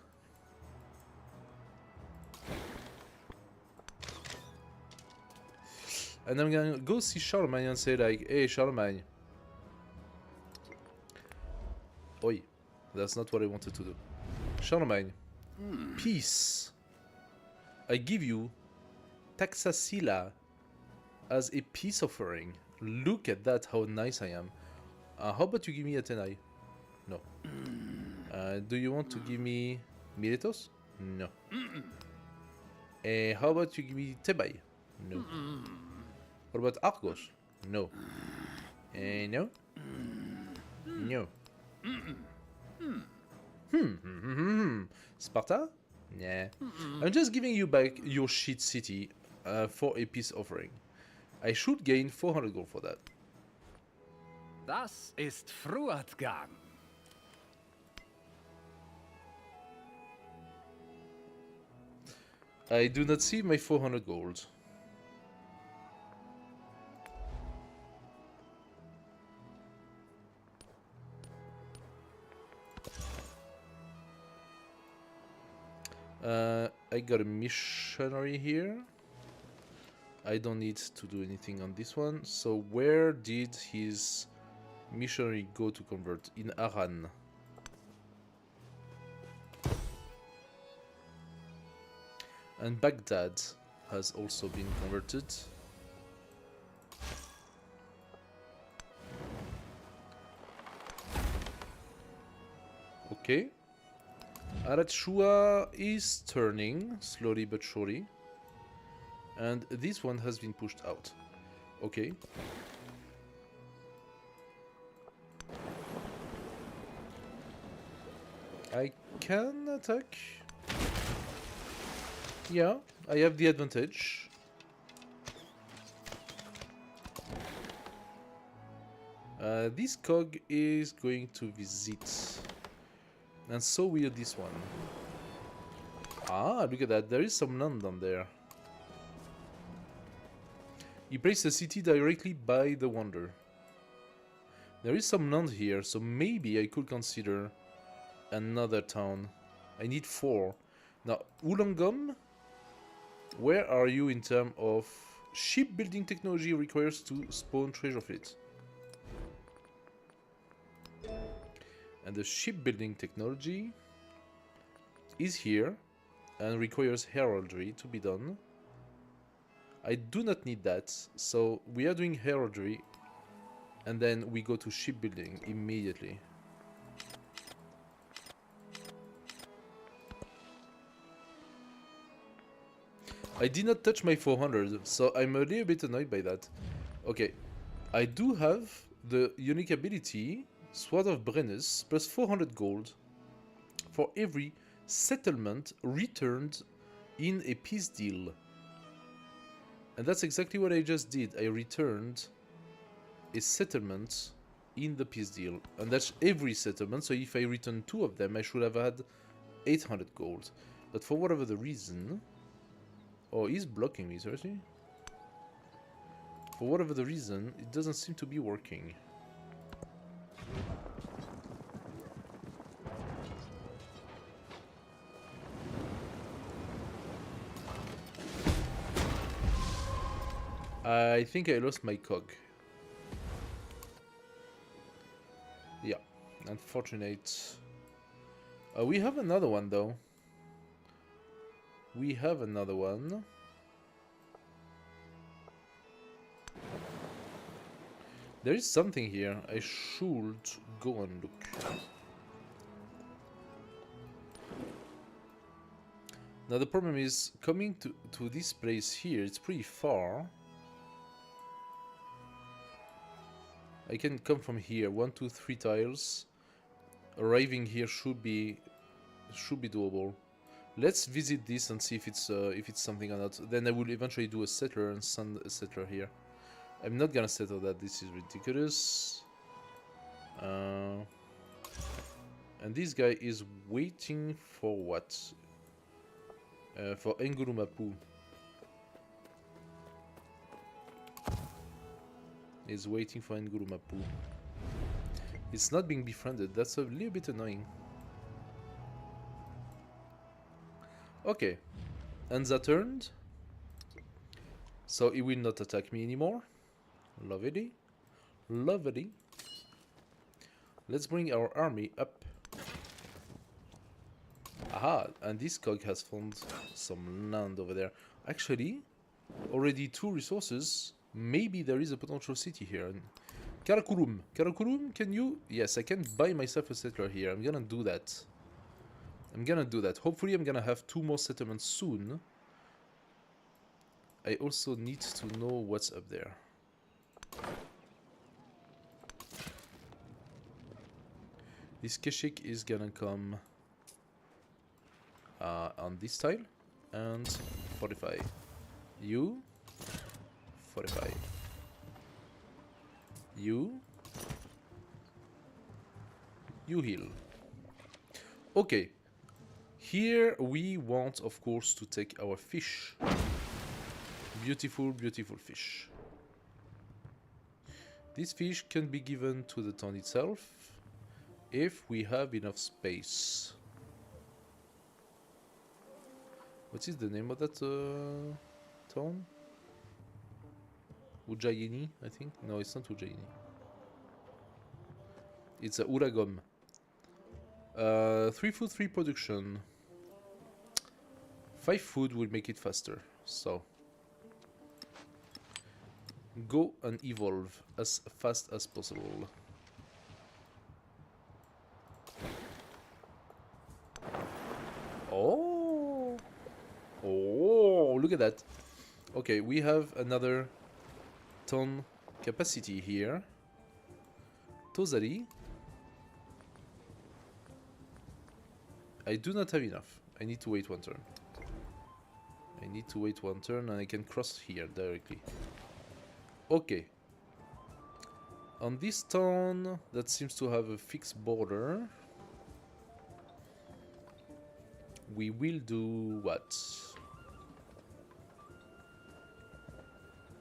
And I'm gonna go see Charlemagne and say like, hey Charlemagne. Oi, that's not what I wanted to do. Charlemagne, peace. I give you Taxasila as a peace offering. Look at that, how nice I am. How about you give me a Tenai? No. Do you want to give me Miletos? No. How about you give me Tebai? No. What about Argos? No. No? No. Sparta? Nah. I'm just giving you back your shit city for a peace offering. I should gain 400 gold for that. Das ist Fruatgang. I do not see my 400 gold. I got a missionary here. I don't need to do anything on this one. So where did his missionary go to convert? In Aran. And Baghdad has also been converted. Okay. Arachua is turning, slowly but surely. And this one has been pushed out. Okay. I can attack. Yeah, I have the advantage. This cog is going to visit. And so will this one. Ah, look at that. There is some land down there. He placed a city directly by the wonder. There is some land here, so maybe I could consider another town. I need 4. Now, Ulangom, where are you in terms of shipbuilding technology requires to spawn treasure fleet? And the shipbuilding technology is here and requires heraldry to be done. I do not need that, so we are doing heraldry and then we go to shipbuilding immediately. I did not touch my 400, so I'm a little bit annoyed by that. Okay, I do have the unique ability, Sword of Brennus, plus 400 gold for every settlement returned in a peace deal. And that's exactly what I just did. I returned a settlement in the peace deal. And that's every settlement, so if I return 2 of them, I should have had 800 gold. But for whatever the reason... Oh, he's blocking me, seriously? For whatever the reason, it doesn't seem to be working. I think I lost my cog. Yeah, unfortunate. We have another one though. We have another one. There is something here. I should go and look. Now the problem is coming to this place here. It's pretty far. I can come from here. 1, 2, 3 tiles. Arriving here should be doable. Let's visit this and see if it's something or not. Then I will eventually do a settler and send a settler here. I'm not gonna settle that. This is ridiculous. And this guy is waiting for what? For Engulumapu. He's waiting for Engulumapu. It's not being befriended. That's a little bit annoying. Okay. Anza turned. So he will not attack me anymore. Lovely. Lovely. Let's bring our army up. Aha, and this cog has found some land over there. Actually, already 2 resources. Maybe there is a potential city here. Karakorum. Karakorum, can you... Yes, I can buy myself a settler here. I'm gonna do that. Hopefully I'm gonna have 2 more settlements soon. I also need to know what's up there. This Keshik is gonna come on this tile and fortify. You fortify. You heal. Okay. Here we want, of course, to take our fish. Beautiful, beautiful fish. This fish can be given to the town itself if we have enough space. What is the name of that town? Ujjayini, I think? No, it's not Ujjayini. It's a Uragom. 3 food, 3 production. 5 food will make it faster, so go and evolve as fast as possible. Oh, look at that. Okay, we have another ton capacity here. Tozari. I do not have enough. I need to wait 1 turn. And I can cross here directly. Okay. On this town that seems to have a fixed border, we will do what?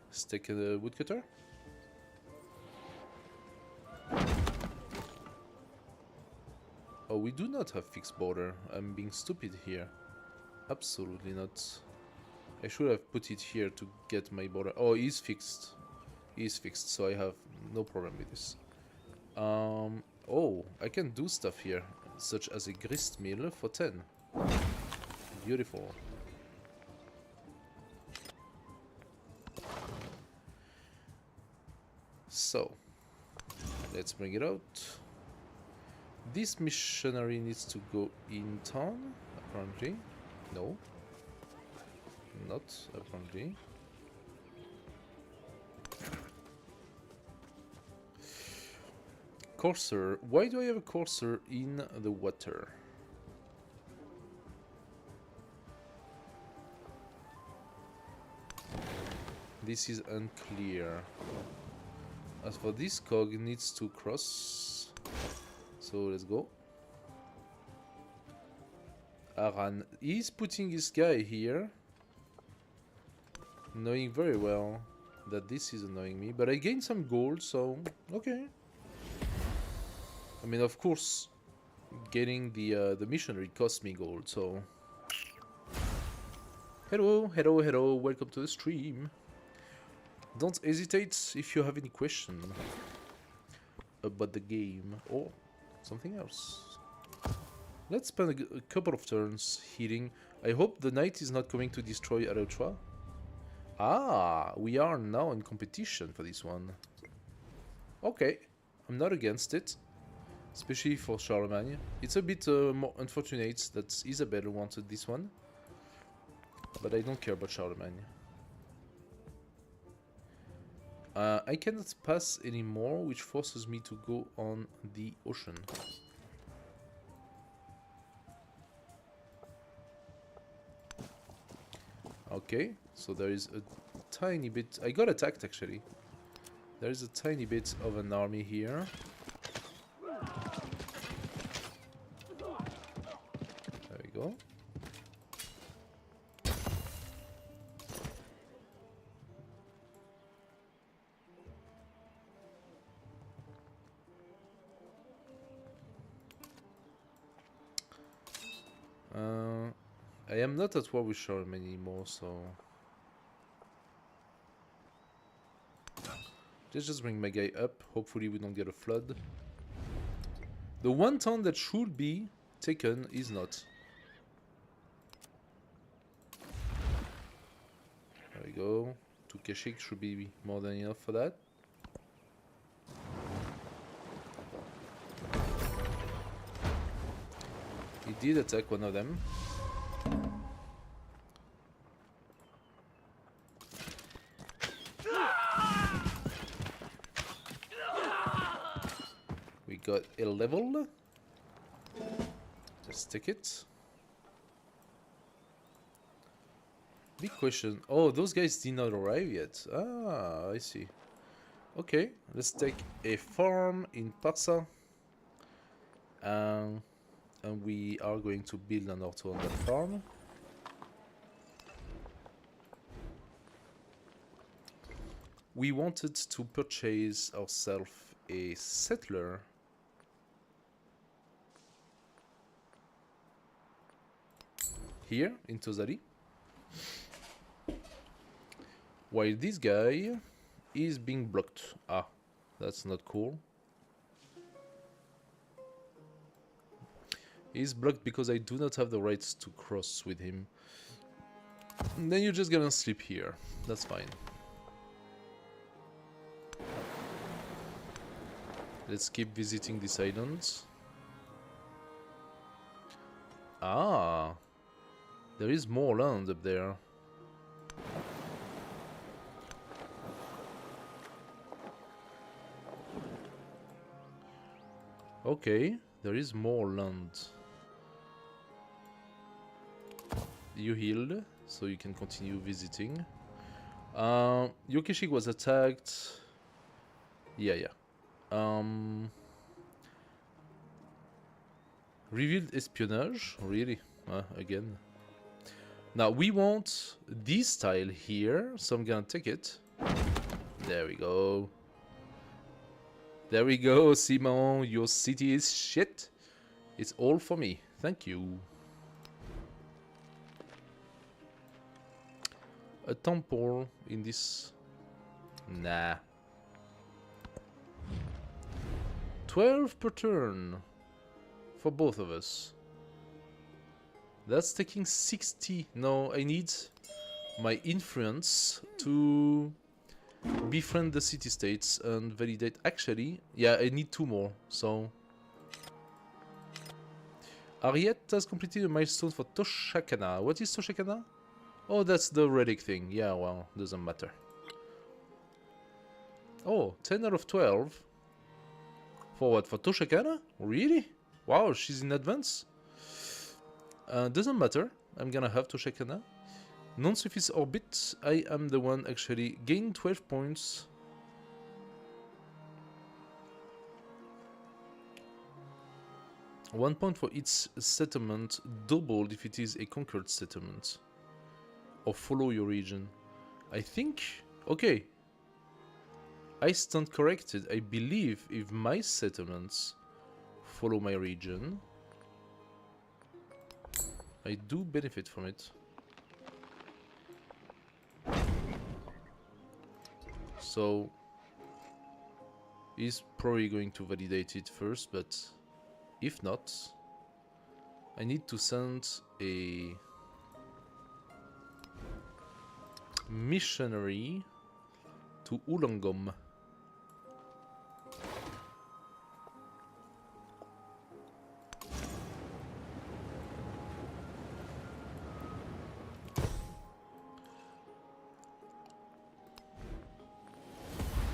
Let's take a woodcutter. Oh, we do not have fixed border. I'm being stupid here. Absolutely not. I should have put it here to get my border. Oh, it is fixed. It is fixed, so I have no problem with this. Oh, I can do stuff here, such as a grist mill for 10. Beautiful. So, let's bring it out. This missionary needs to go in town, apparently. No. Not apparently. Courser. Why do I have a courser in the water? This is unclear. As for this cog, it needs to cross. So let's go. Aran is putting his guy here, knowing very well that this is annoying me, but I gained some gold, so okay. I mean, of course, getting the missionary cost me gold, so hello, welcome to the stream. Don't hesitate if you have any question about the game or something else. Let's spend a couple of turns healing. I hope the knight is not going to destroy Arotra. Ah, we are now in competition for this one. Okay, I'm not against it. Especially for Charlemagne. It's a bit more unfortunate that Isabel wanted this one. But I don't care about Charlemagne. I cannot pass anymore, which forces me to go on the ocean. Okay, so there is a tiny bit... I got attacked actually. There is a tiny bit of an army here. There we go. I am not at war with Charlemagne anymore, so... Let's just bring my guy up. Hopefully we don't get a flood. The one town that should be taken is not. There we go. 2 Keshik should be more than enough for that. He did attack one of them. We got a level. Let's take it. Big question. Oh, those guys did not arrive yet. Ah, I see. Okay, let's take a farm in Parsa. And we are going to build an auto on that farm. We wanted to purchase ourselves a settler. Here in Tozali. While this guy is being blocked. Ah, that's not cool. He's blocked because I do not have the rights to cross with him. And then you're just gonna sleep here. That's fine. Let's keep visiting these islands. Ah, there is more land up there. Okay, there is more land. You healed, so you can continue visiting. Yokeshik was attacked. Yeah. Revealed espionage? Really? Again. Now, we want this tile here, so I'm gonna take it. There we go. There we go, Simon. Your city is shit. It's all for me. Thank you. A temple in this... Nah. 12 per turn. For both of us. That's taking 60. No, I need my influence to befriend the city-states and validate. Actually, yeah, I need 2 more, so... Ariette has completed a milestone for Toshakana. What is Toshakana? Oh, that's the relic thing. Yeah, well, doesn't matter. Oh, 10 out of 12. For what? For Toshakana? Really? Wow, she's in advance? Doesn't matter. I'm gonna have Toshakana. Non-surface orbit. I am the one actually gain 12 points. One point for each settlement, doubled if it is a conquered settlement. Or follow your region. I think... Okay. I stand corrected. I believe if my settlements follow my region, I do benefit from it. So he's probably going to validate it first, but if not, I need to send a missionary to Ulangom.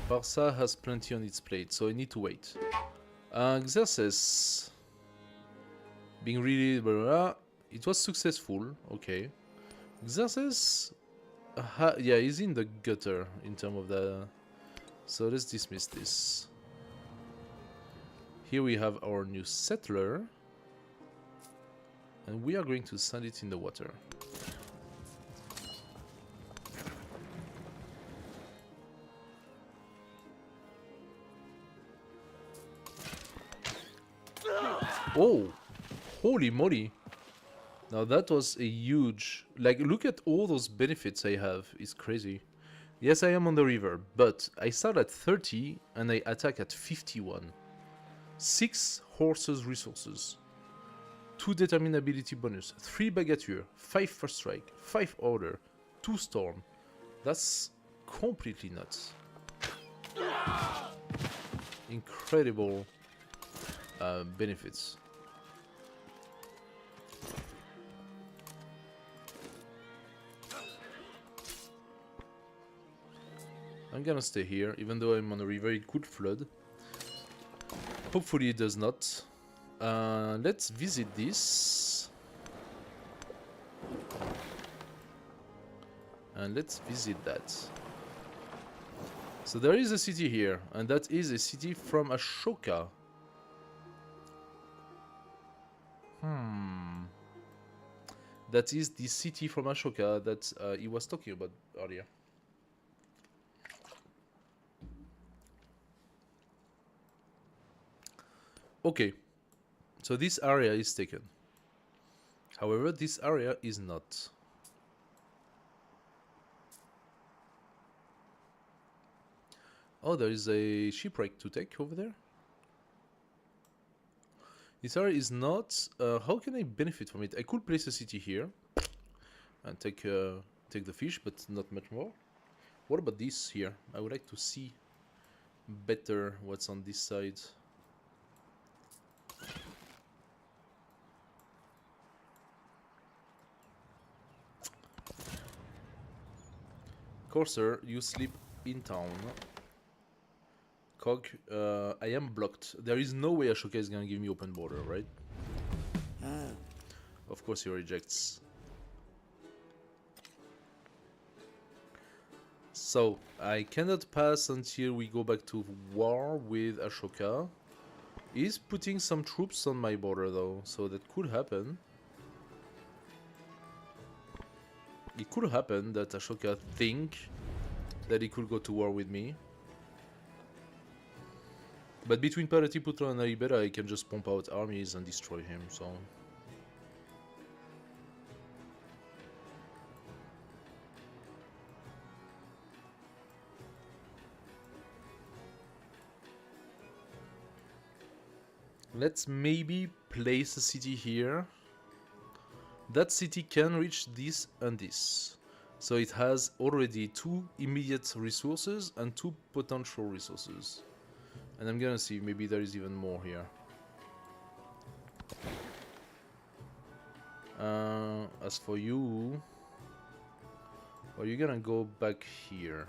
Barca has plenty on its plate, so I need to wait. Xerxes being really blah, blah, blah. It was successful. Okay. Xerxes, yeah, he's in the gutter in terms of the. So let's dismiss this. Here we have our new settler, and we are going to send it in the water. Oh, holy moly. Now that was a huge... Like, look at all those benefits I have. It's crazy. Yes, I am on the river, but I start at 30 and I attack at 51. 6 horses resources. 2 determinability bonus. 3 bagature. 5 first strike. 5 order. 2 storm. That's completely nuts. Incredible benefits. I'm gonna stay here, even though I'm on a river, it could flood. Hopefully it does not. Let's visit this. And let's visit that. So there is a city here, and that is a city from Ashoka. That is the city from Ashoka that he was talking about earlier. Okay, so this area is taken. However, this area is not. Oh, there is a shipwreck to take over there. This area is not. How can I benefit from it? I could place a city here and take the fish, but not much more. What about this here? I would like to see better what's on this side. Courser, you sleep in town. Cog, I am blocked. There is no way Ashoka is gonna give me open border, right? Of course he rejects. So, I cannot pass until we go back to war with Ashoka. He's putting some troops on my border though, so that could happen. It could happen that Ashoka think that he could go to war with me. But between Paratiputra and Aribera, I can just pump out armies and destroy him, so... Let's maybe place a city here. That city can reach this and this. So it has already 2 immediate resources and 2 potential resources. And I'm gonna see, maybe there is even more here. As for you... Well, you're gonna go back here.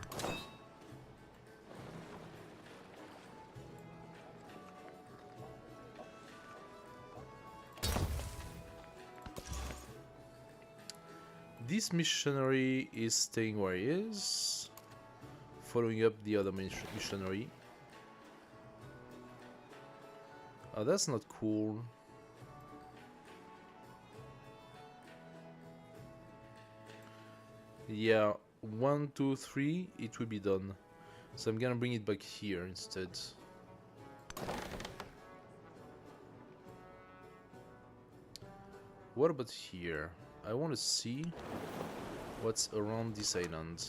This missionary is staying where he is, following up the other missionary. Oh, that's not cool. Yeah, 1, 2, 3, it will be done. So I'm gonna bring it back here instead. What about here? I want to see what's around this island.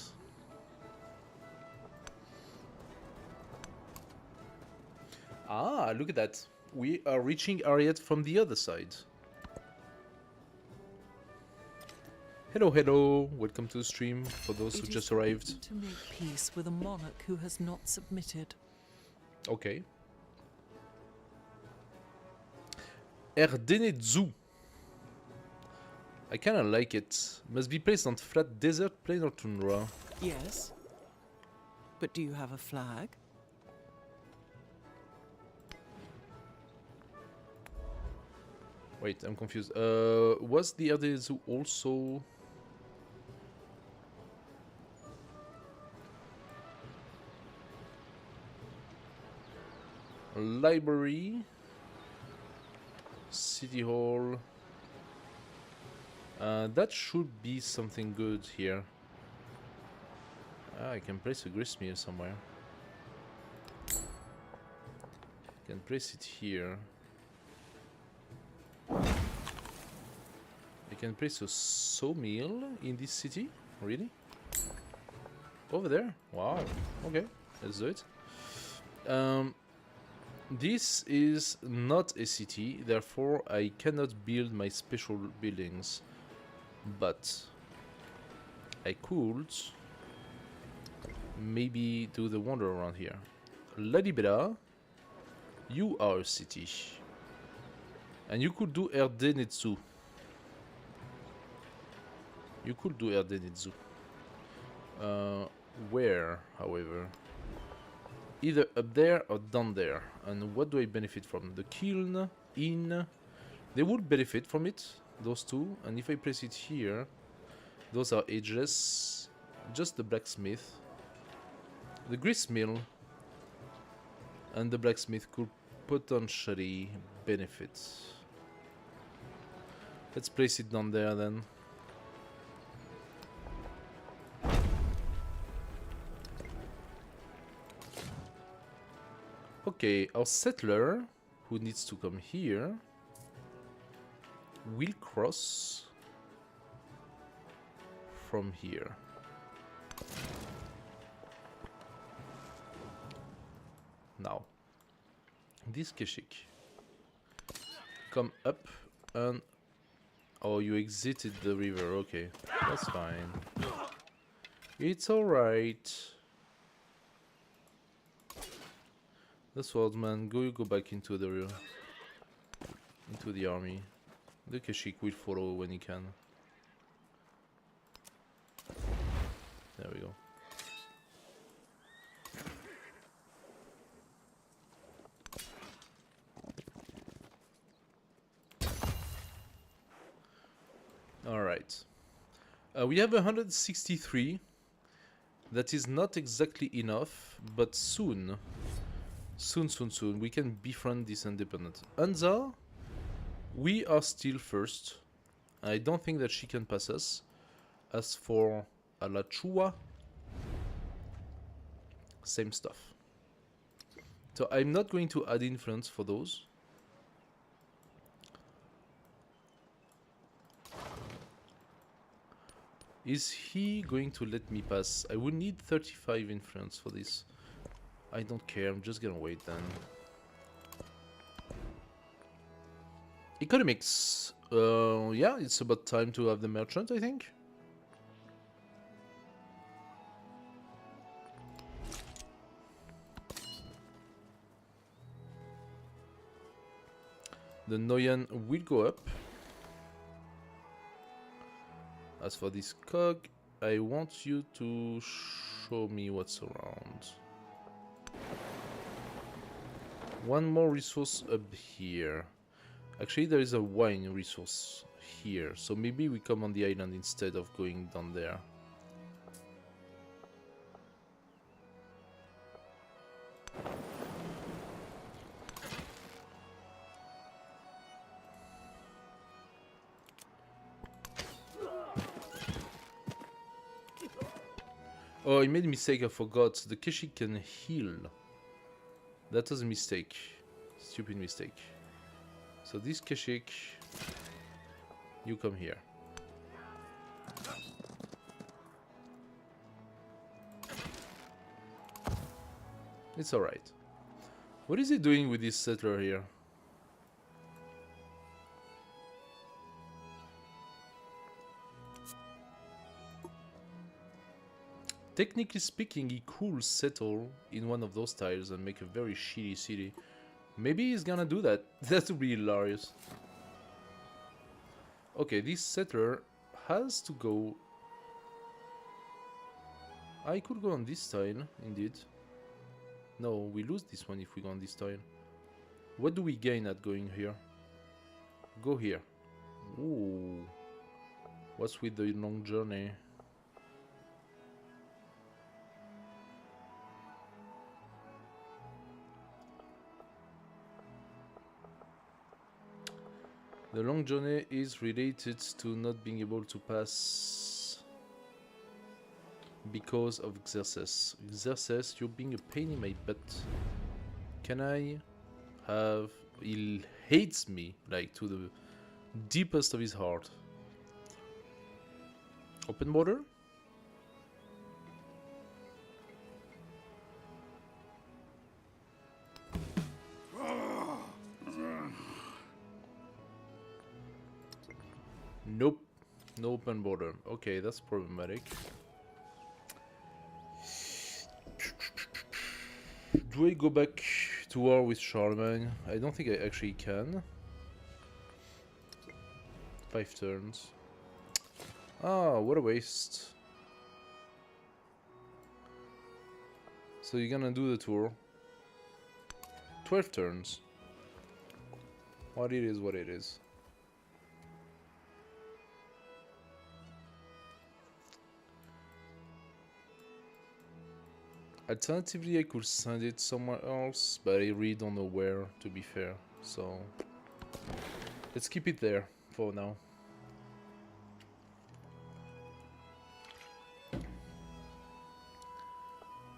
Ah, look at that. We are reaching Ariat from the other side. Hello, hello. Welcome to the stream for those who It is just arrived. forbidden to make peace with a monarch who has not submitted. Okay. Erdenetzu. I kinda like it. Must be placed on flat desert, plain or tundra. Yes. But do you have a flag? Wait, I'm confused. Was the Erdenetzu also... a library? City hall? That should be something good here. Ah, I can place a gristmill somewhere. Can place it here. I can place a sawmill in this city? Really? Over there? Wow. Okay, let's do it. This is not a city, therefore I cannot build my special buildings. But I could maybe do the wander around here. La Libera, you are a city. And you could do Erdenetsu. You could do Erdenetsu. Where, however? Either up there or down there. And what do I benefit from? The kiln, inn. They would benefit from it, those two. And if I place it here, those are ageless. Just the blacksmith. The gristmill and the blacksmith could potentially benefit. Let's place it down there then. Okay, our settler, who needs to come here, will cross from here. Now, this Keshik, come up and... oh, you exited the river, okay, that's fine. It's alright. The swordsman, go back into the river, into the army. The Keshik will follow when he can. There we go. Alright. We have 163. That is not exactly enough, but soon, we can befriend this independent. Anza, we are still first. I don't think that she can pass us. As for Alachua, same stuff. So I'm not going to add influence for those. Is he going to let me pass? I would need 35 influence for this. I don't care, I'm just gonna wait then. Economics. Yeah, it's about time to have the merchant, I think. The Noyan will go up. As for this cog, I want you to show me what's around. One more resource up here. Actually, there is a wine resource here, so maybe we come on the island instead of going down there. Oh, I made a mistake, I forgot. The Keshik can heal. That was a mistake. Stupid mistake. So this Keshik, you come here. It's alright. What is he doing with this settler here? Technically speaking, he could settle in one of those tiles and make a very shitty city. Maybe he's gonna do that. That would be hilarious. Okay, this settler has to go... I could go on this tile, indeed. No, we lose this one if we go on this tile. What do we gain at going here? Go here. Ooh. What's with the long journey? The long journey is related to not being able to pass because of Xerxes. Xerxes, you're being a pain in my butt. Can I have... He hates me, like, to the deepest of his heart. Open border? Nope. No open border. Okay, that's problematic. Do I go back to war with Charlemagne? I don't think I actually can. 5 turns. Ah, what a waste. So you're gonna do the tour. 12 turns. What it is, what it is. Alternatively, I could send it somewhere else, but I really don't know where, to be fair. So, let's keep it there for now.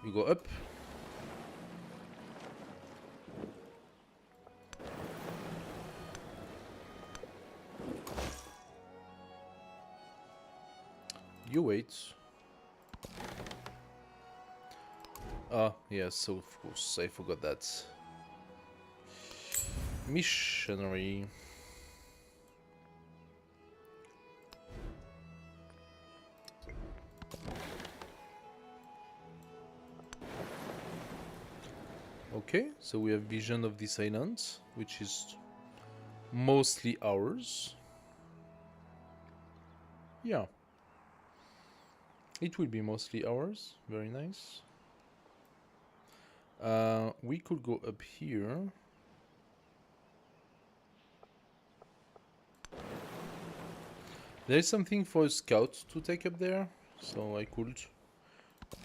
We go up. You wait. Ah, yes, so of course, I forgot that. Missionary. Okay, so we have vision of this island, which is mostly ours. Yeah. It will be mostly ours. Very nice. We could go up here. There is something for a scout to take up there, so I could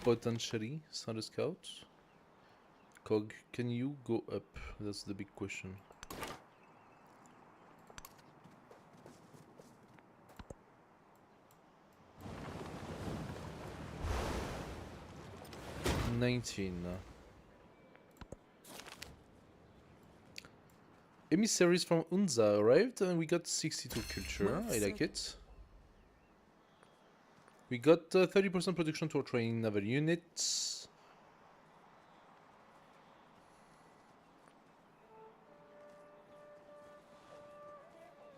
potentially send a scout. Cog, can you go up? That's the big question. $19. Emissaries from Unza arrived and we got 62 culture. I like it. We got 30% production to our training naval units.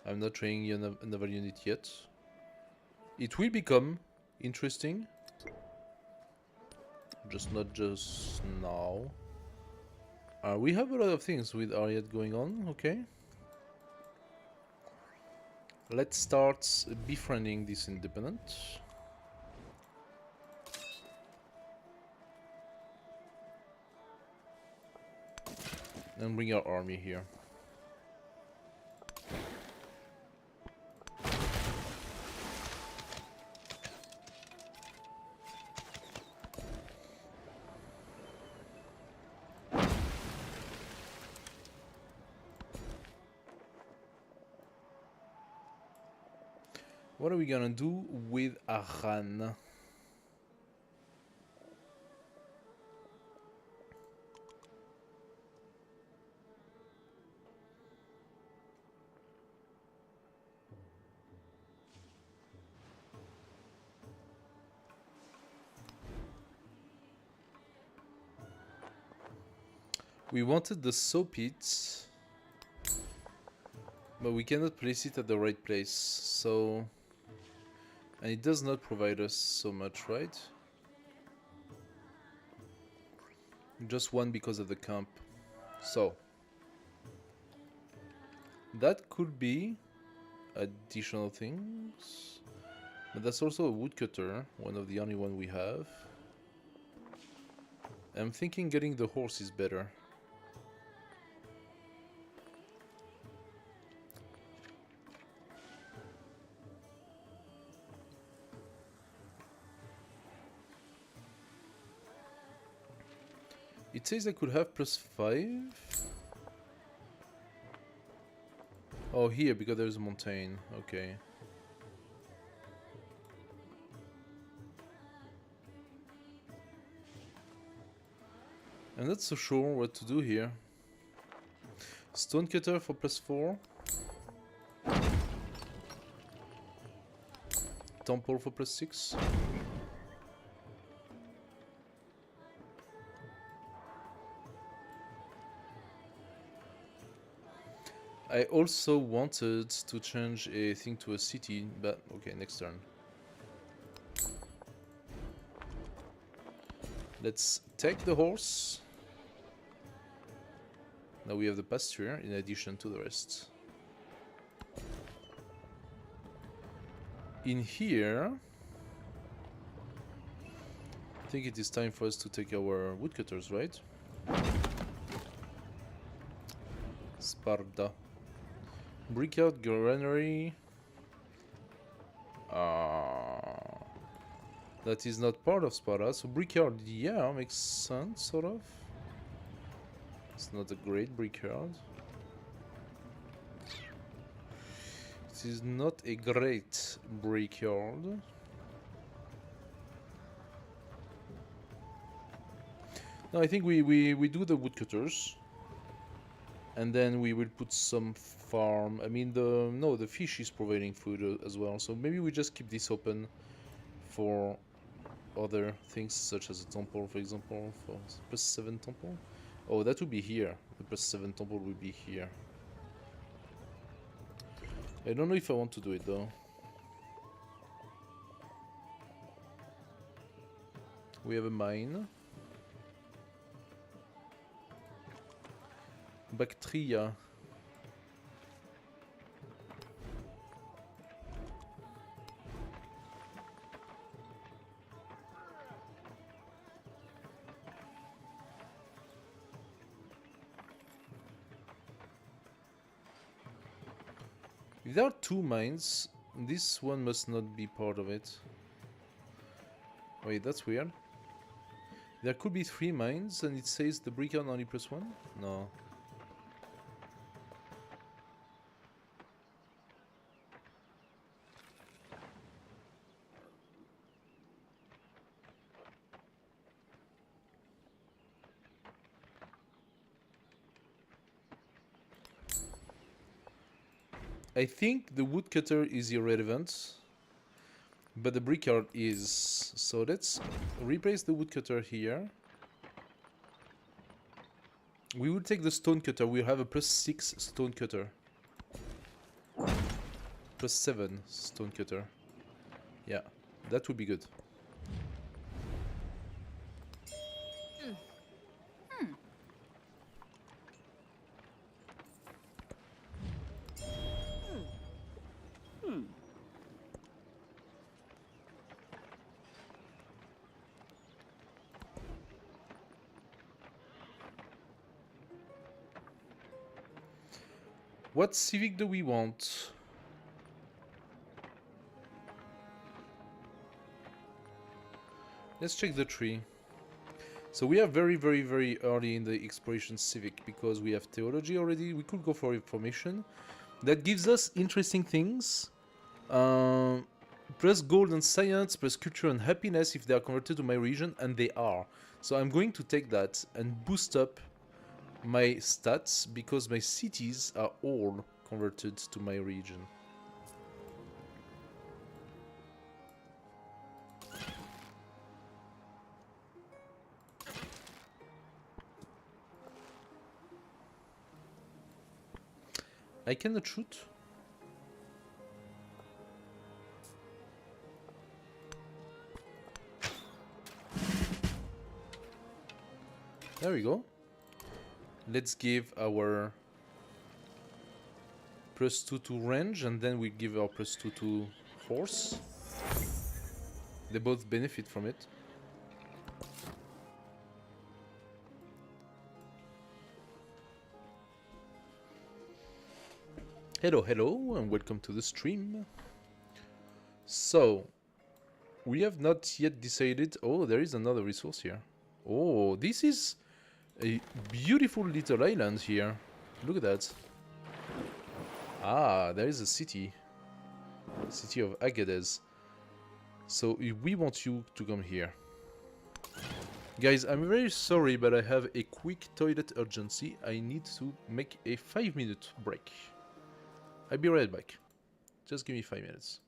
I'm not training a naval unit yet. It will become interesting. Just not just now. We have a lot of things with Ariad going on, okay. Let's start befriending this independent. And bring our army here. What are we gonna do with Aran? We wanted the soap pit, but we cannot place it at the right place, so... And it does not provide us so much, right? Just one because of the camp. So that could be additional things. But that's also a woodcutter, one of the only one we have. I'm thinking getting the horse is better. It says I could have +5. Oh, here, because there's a mountain. Okay. I'm not so sure what to do here. Stonecutter for +4. Temple for +6. I also wanted to change a thing to a city, but okay, next turn. Let's take the horse. Now we have the pasture in addition to the rest. In here, I think it is time for us to take our woodcutters, right? Sparta. Brickyard granary. That is not part of Sparta, so brickyard, yeah, makes sense, sort of. It's not a great brickyard. It is not a great brickyard. No, I think we do the woodcutters. And then we will put some farm. I mean, the fish is providing food as well. So maybe we just keep this open for other things, such as a temple, for example, for +7 temple. Oh, that would be here. The +7 temple would be here. I don't know if I want to do it though. We have a mine. Bacteria. If there are 2 mines, this one must not be part of it. Wait, that's weird. There could be 3 mines and it says the brickyard only +1? No. I think the woodcutter is irrelevant, but the brickyard is. So let's replace the woodcutter here. We will take the stonecutter. We'll have a +6 stonecutter. +7 stonecutter. Yeah, that would be good. What civic do we want? Let's check the tree. So we are very early in the exploration civic because we have theology already. We could go for information. That gives us interesting things. Plus gold and science, plus culture and happiness if they are converted to my region, and they are. So I'm going to take that and boost up my stats because my cities are all converted to my region. I cannot shoot. There we go. Let's give our +2 to range, and then we give our +2 to horse. They both benefit from it. Hello, hello, and welcome to the stream. So, we have not yet decided... Oh, there is another resource here. Oh, this is a beautiful little island here. Look at that. Ah, there is a city. City of Agadez. So, we want you to come here. Guys, I'm very sorry, but I have a quick toilet urgency. I need to make a 5-minute break. I'll be right back. Just give me 5 minutes.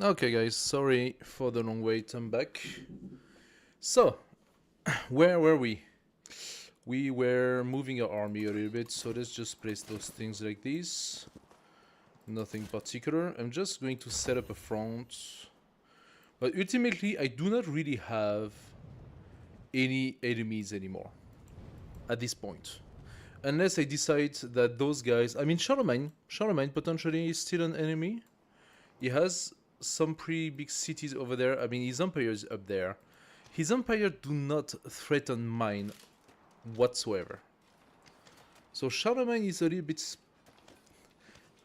Okay, guys, sorry for the long wait. I'm back. So, where were we? We were moving our army a little bit, so let's just place those things like this. Nothing particular. I'm just going to set up a front. But ultimately, I do not really have any enemies anymore at this point. Unless I decide that those guys... I mean, Charlemagne potentially is still an enemy. He has some pretty big cities over there. I mean, his empire is up there. His empire do not threaten mine whatsoever. So Charlemagne is a little bit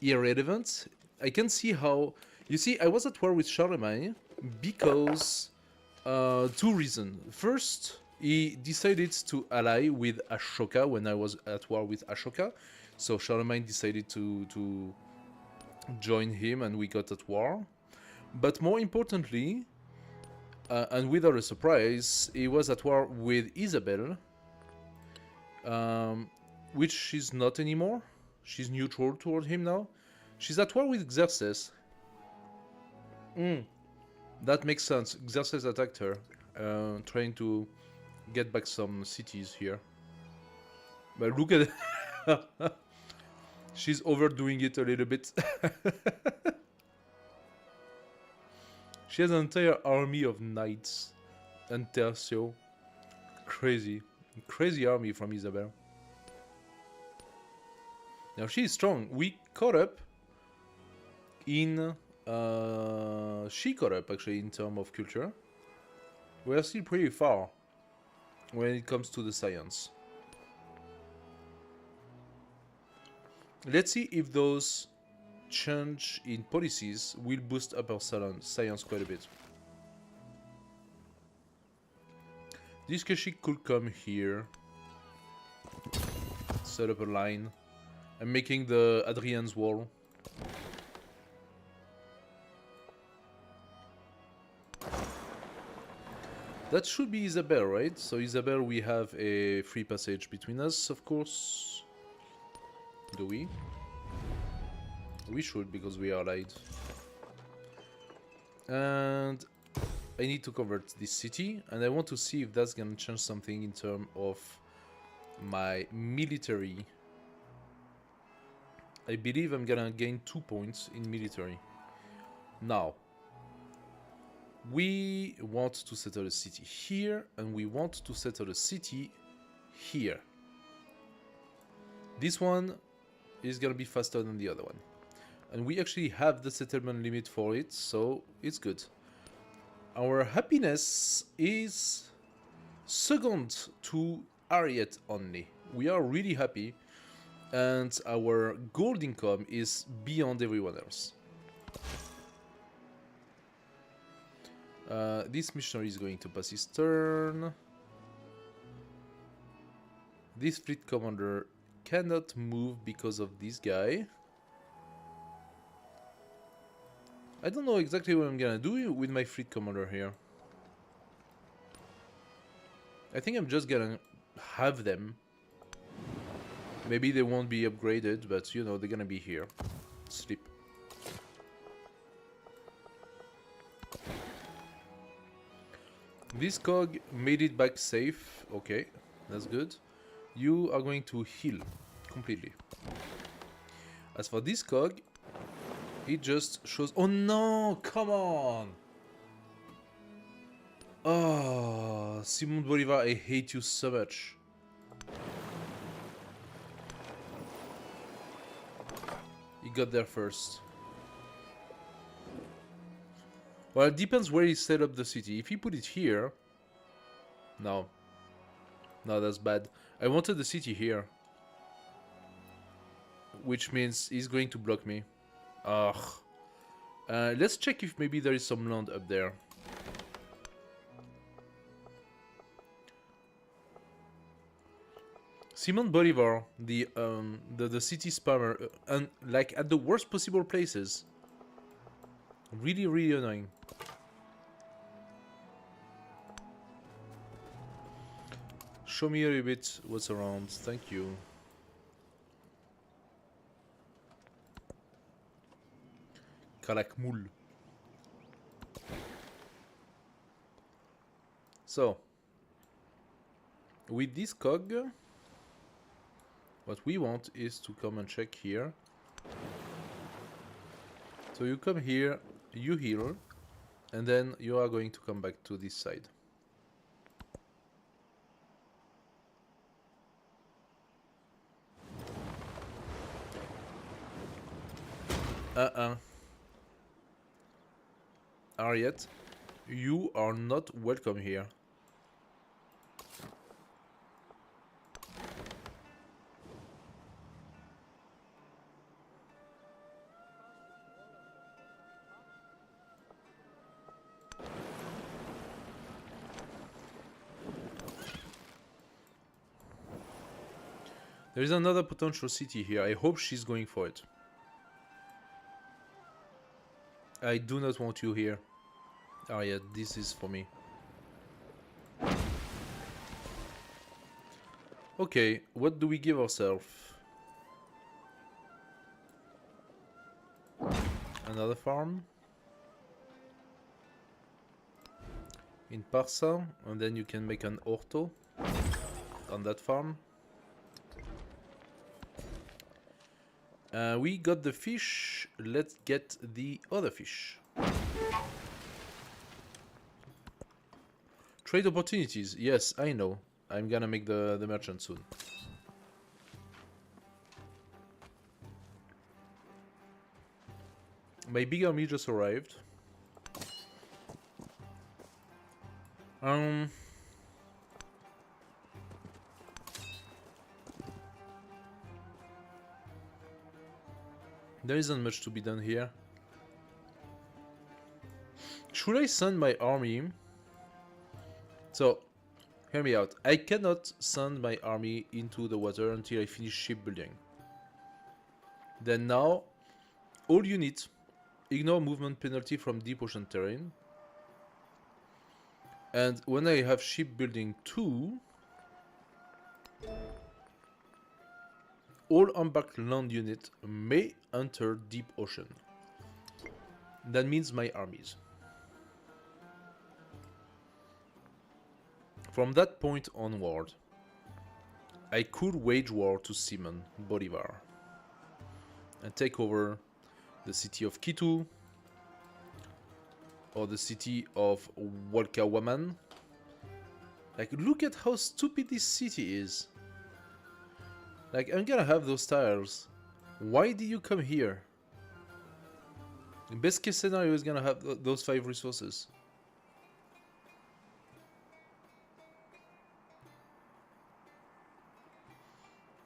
irrelevant. I can see how... You see, I was at war with Charlemagne because... two reasons. First, he decided to ally with Ashoka when I was at war with Ashoka. So Charlemagne decided to join him and we got at war. But more importantly, and without a surprise, he was at war with Isabel, which she's not anymore. She's neutral toward him now. She's at war with Xerxes. That makes sense. Xerxes attacked her, trying to get back some cities here. But look at it. She's overdoing it a little bit. She has an entire army of knights and tercio. Crazy. Crazy army from Isabel. Now she is strong. We caught up in... she caught up actually in terms of culture. We are still pretty far when it comes to the science. Let's see if those change in policies will boost up our science quite a bit. This Keshik could come here. Set up a line. I'm making the Adrian's wall. That should be Isabel, right? So Isabel, we have a free passage between us, of course. Do we? We should, because we are allied. And I need to convert this city, and I want to see if that's gonna change something in terms of my military. I believe I'm gonna gain 2 points in military. Now, we want to settle a city here, and we want to settle a city here. This one is gonna be faster than the other one. And we actually have the settlement limit for it, so it's good. Our happiness is second to Ariet only. We are really happy, and our gold income is beyond everyone else. This missionary is going to pass his turn. This fleet commander cannot move because of this guy. I don't know exactly what I'm gonna do with my fleet commander here. I think I'm just gonna have them. Maybe they won't be upgraded, but you know, they're gonna be here. Sleep. This cog made it back safe. Okay, that's good. You are going to heal completely. As for this cog, it just shows... Oh no! Come on! Oh, Simon Bolivar, I hate you so much. He got there first. Well, it depends where he set up the city. If he put it here... No. No, that's bad. I wanted the city here. Which means he's going to block me. Ugh. Let's check if maybe there is some land up there. Simon Bolivar, the city spammer, and like at the worst possible places. Really, really annoying. Show me a little bit what's around. Thank you. Kalakmul. So, with this cog, what we want is to come and check here. So you come here, you heal, and then you are going to come back to this side. Ariet, you are not welcome here. There is another potential city here. I hope she's going for it. I do not want you here. Ariet, this is for me. Okay, what do we give ourselves? Another farm in Parsa, and then you can make an orto on that farm. We got the fish. Let's get the other fish. Trade opportunities. Yes, I know. I'm gonna make the merchant soon. My big army just arrived. There isn't much to be done here. Should I send my army? So, hear me out. I cannot send my army into the water until I finish shipbuilding. Then now, all units ignore movement penalty from deep ocean terrain. And when I have shipbuilding 2, all embarked land units may enter deep ocean. That means my armies. From that point onward, I could wage war to Simon Bolivar and take over the city of Kitu or the city of Walkawaman. Like, look at how stupid this city is. Like, I'm gonna have those tiles. Why did you come here? The best case scenario is gonna have those 5 resources.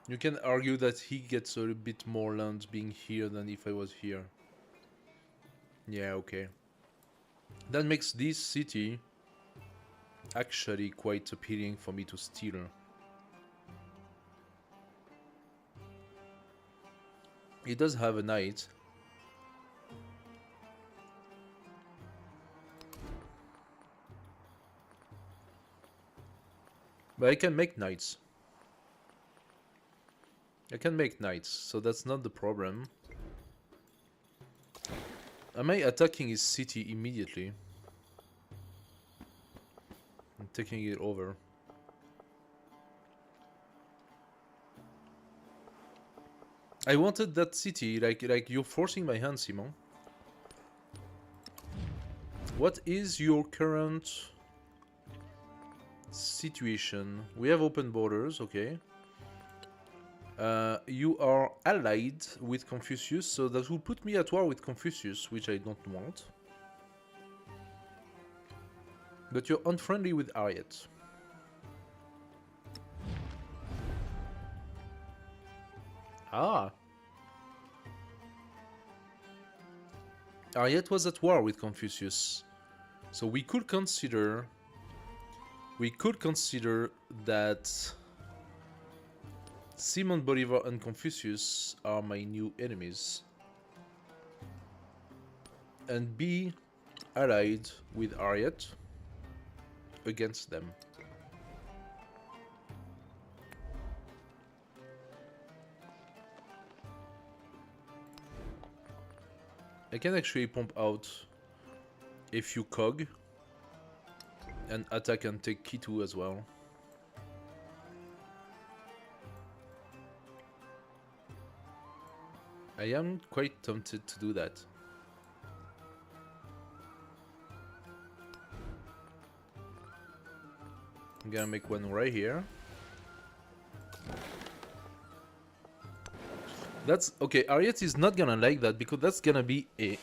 You can argue that he gets a bit more land being here than if I was here. Yeah, okay. That makes this city actually quite appealing for me to steal. It does have a knight. But I can make knights. I can make knights, so that's not the problem. Am I attacking his city immediately? I'm taking it over. I wanted that city, like you're forcing my hand, Simon. What is your current situation? We have open borders, okay. You are allied with Confucius, so that will put me at war with Confucius, which I don't want. But you're unfriendly with Ariet. Ah. Ariet was at war with Confucius. So we could consider that Simon Bolivar and Confucius are my new enemies. And be allied with Ariet against them. I can actually pump out a few cog And attack and take key 2 as well. I am quite tempted to do that. I'm gonna make one right here. That's okay. Ariette is not gonna like that because that's gonna be a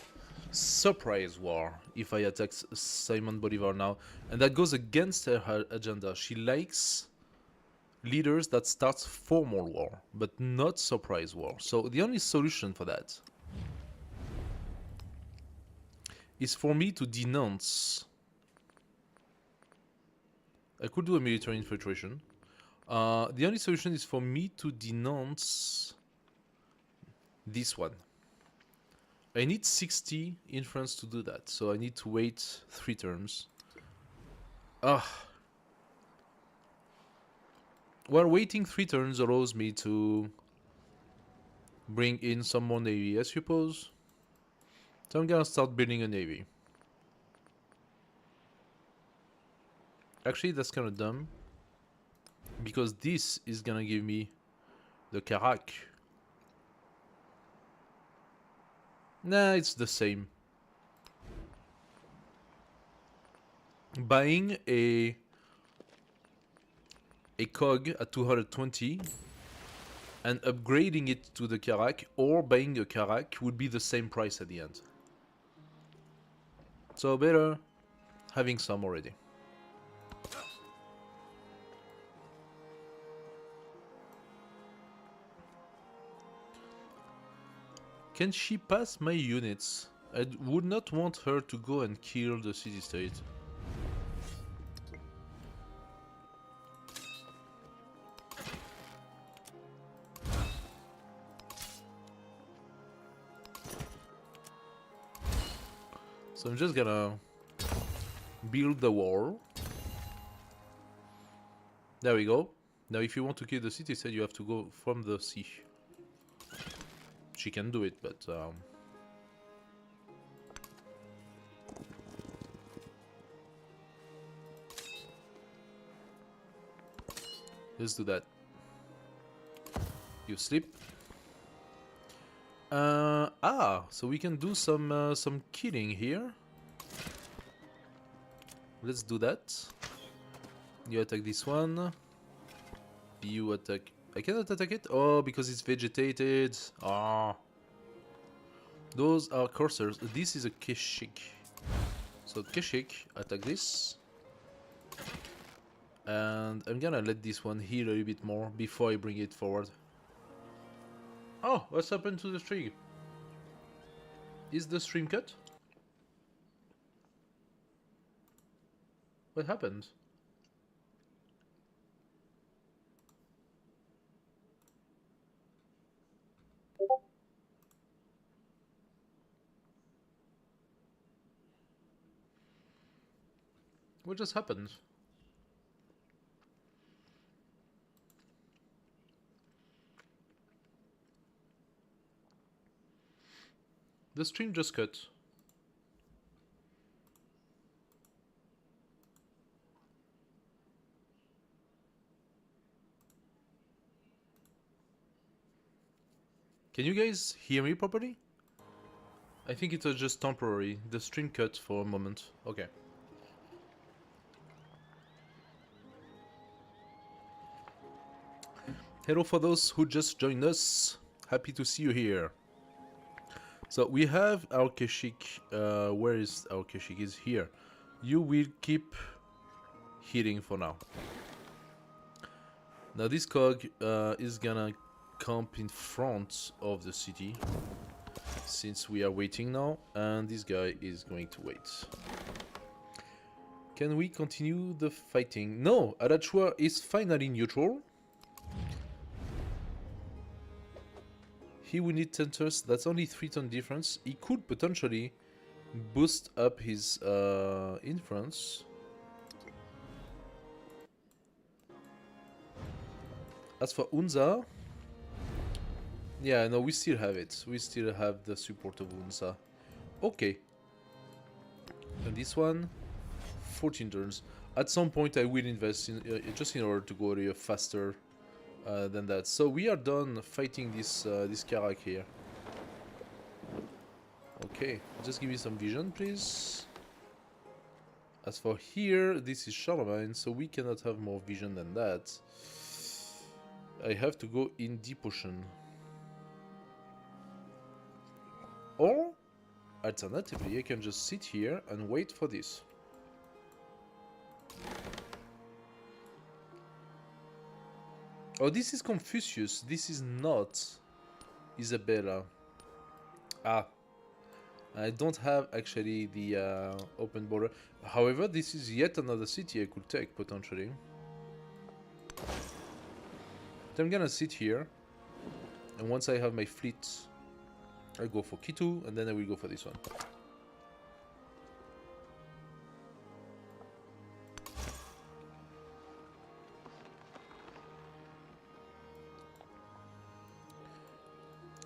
surprise war if I attack Simon Bolivar now, and that goes against her agenda. She likes leaders that starts formal war, but not surprise war. So the only solution for that is for me to denounce. I could do a military infiltration. The only solution is for me to denounce this one. I need 60 influence to do that, so I need to wait 3 turns. Well, waiting 3 turns allows me to bring in some more navy, I suppose. So I'm gonna start building a navy. Actually, that's kind of dumb, because this is gonna give me the Karak. Nah, it's the same. Buying a cog at 220 and upgrading it to the Karak, or buying a Karak, would be the same price at the end. So better having some already. Can she pass my units? I would not want her to go and kill the city-state. So I'm just gonna build the wall. There we go. Now if you want to kill the city-state, you have to go from the sea. She can do it, but let's do that. You sleep. So we can do some killing here. Let's do that. You attack this one. You attack. I cannot attack it? Oh, because it's vegetated. Ah. Those are coursers. This is a Keshik. So Keshik, attack this. And I'm gonna let this one heal a little bit more before I bring it forward. Oh, what's happened to the stream? Is the stream cut? What happened? What just happened? The stream just cut. Can you guys hear me properly? I think it was just temporary. The stream cut for a moment. Okay. Hello for those who just joined us. Happy to see you here. So we have our Keshik. Where is our Keshik? Is here. You will keep hitting for now. Now this cog is gonna camp in front of the city, since we are waiting now, and this guy is going to wait. Can we continue the fighting? No, Alachua is finally neutral. He will need 10 turns. That's only 3 turn difference. He could potentially boost up his influence. As for Unza, yeah, no, we still have it. We still have the support of Unza. Okay. And this one, 14 turns. At some point, I will invest in just in order to go a little faster than that. So we are done fighting this Karak here. Okay, just give me some vision, please. As for here, this is Charlemagne, so we cannot have more vision than that. I have to go in deep ocean. Or, alternatively, I can just sit here and wait for this. Oh, this is Confucius. This is not Isabella. Ah. I don't have actually the open border. However, this is yet another city I could take, potentially. So I'm gonna sit here. And once I have my fleet, I go for Kitu, and then I will go for this one.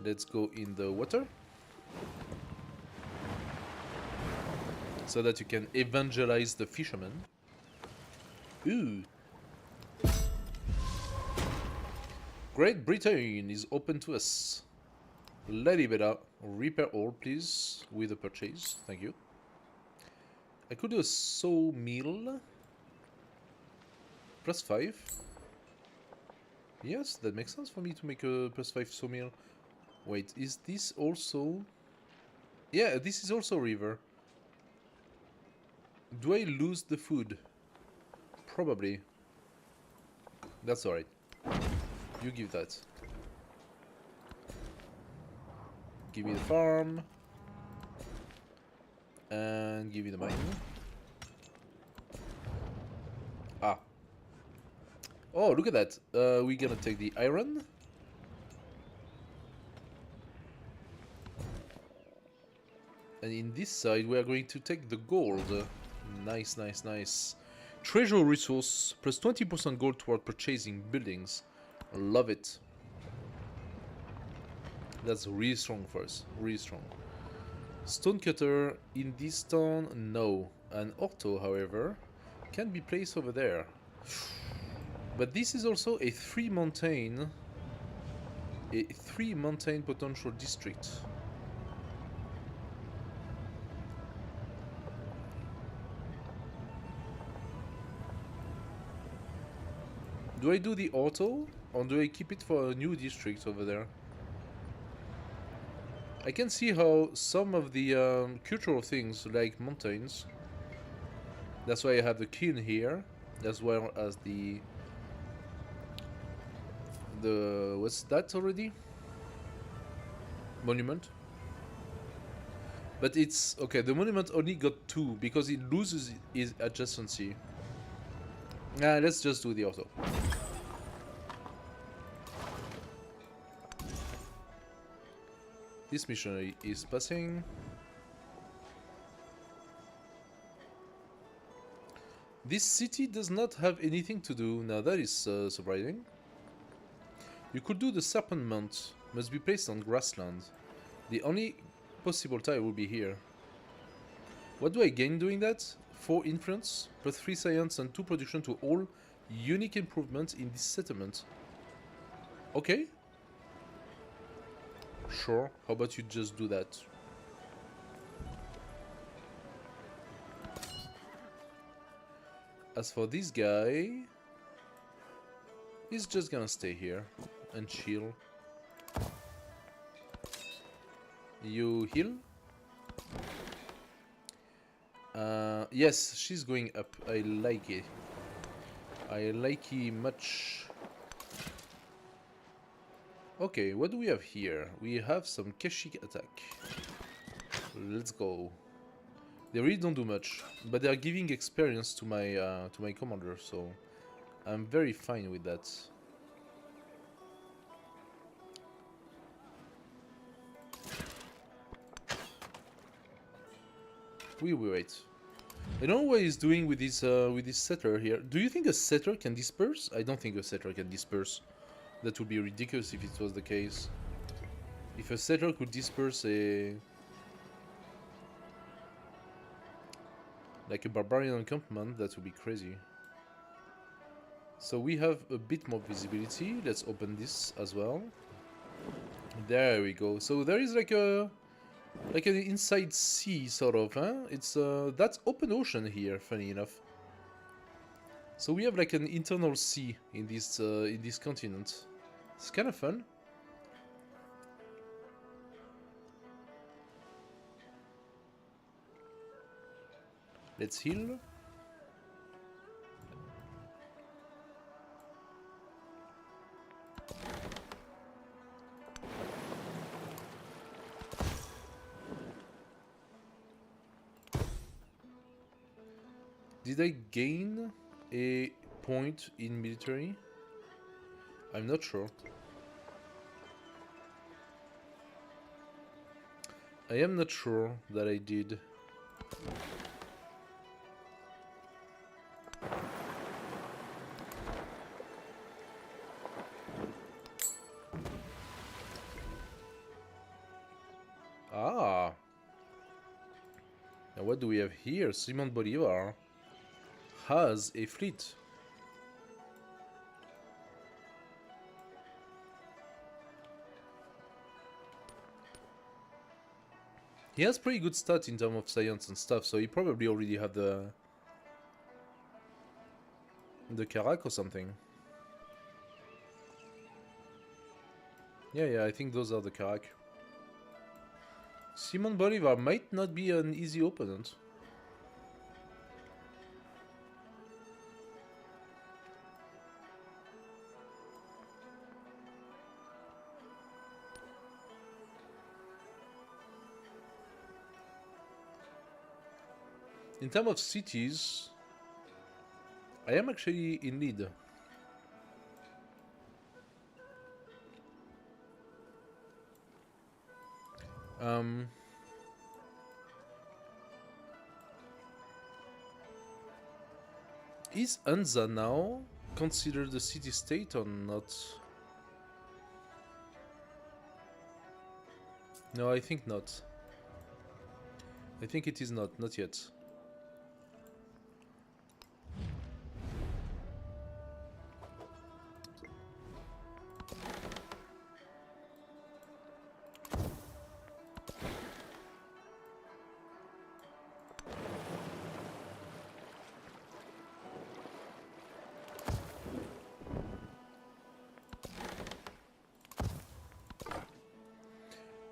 Let's go in the water. So that you can evangelize the fishermen. Ooh. Great Britain is open to us. Lady Beta, repair all, please, with a purchase. Thank you. I could do a sawmill. +5. Yes, that makes sense for me to make a +5 sawmill. Wait, is this also... Yeah, this is also river. Do I lose the food? Probably. That's alright. You give that. Give me the farm. And give me the mine. Ah. Oh, look at that. We're gonna take the iron. And in this side, we are going to take the gold. Nice, nice, nice. Treasure resource, plus 20% gold toward purchasing buildings. Love it. That's really strong for us. Really strong. Stonecutter in this town, no. An orto, however, can be placed over there. But this is also a three mountain potential district. Do I do the auto, or do I keep it for a new district over there? I can see how some of the cultural things, like mountains, that's why I have the kiln here, as well as the what's that already? Monument. But it's okay. The monument only got 2 because it loses its adjacency. Let's just do the auto. This missionary is passing. This city does not have anything to do. Now that is surprising. You could do the Serpent Mount. Must be placed on grassland. The only possible tile will be here. What do I gain doing that? 4 influence, plus 3 science and 2 production to all unique improvements in this settlement. Okay. Sure, how about you just do that? As for this guy, he's just gonna stay here and chill. You heal? Yes, she's going up. I like it. I like it much. Okay, what do we have here? We have some Keshik attack. Let's go. They really don't do much, but they are giving experience to my commander, so I'm very fine with that. We wait. I don't know what he's doing with this settler here. Do you think a settler can disperse? I don't think a settler can disperse. That would be ridiculous if it was the case. If a settler could disperse a... Like a barbarian encampment, that would be crazy. So we have a bit more visibility. Let's open this as well. There we go. So there is like an inside sea sort of, huh? It's that's open ocean here, funny enough. So we have like an internal sea in this continent. It's kind of fun. Let's heal. Did I gain a point in military? I'm not sure. I am not sure that I did. Ah. Now what do we have here? Simon Bolivar has a fleet. He has pretty good stats in terms of science and stuff, so he probably already had the Karak or something. Yeah, I think those are the Karak. Simon Bolivar might not be an easy opponent. In terms of cities, I am actually in lead. Is Anza now considered a city-state or not? No, I think not. I think it is not yet.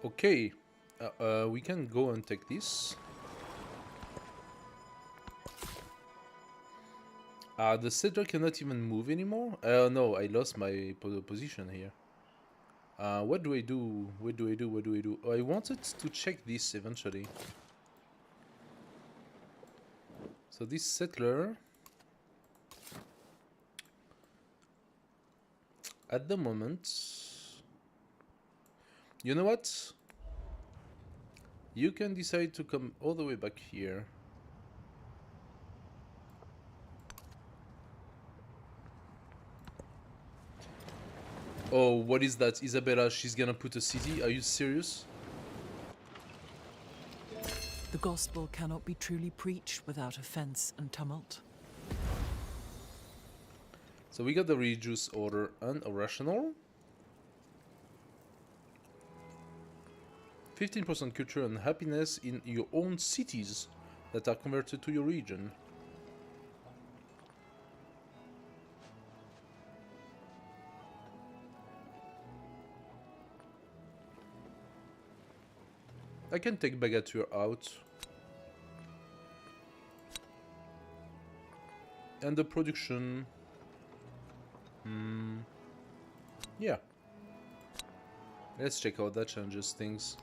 Okay, we can go and take this. The settler cannot even move anymore? No, I lost my position here. What do I do? What do I do? What do I do? Oh, I wanted to check this eventually. So this settler... At the moment... You know what? You can decide to come all the way back here. Oh, what is that? Isabella, she's gonna put a city? Are you serious? The gospel cannot be truly preached without offense and tumult. So we got the religious order and irrational. 15% culture and happiness in your own cities that are converted to your region. I can take Bagatur out. And the production... yeah. Let's check how that changes things.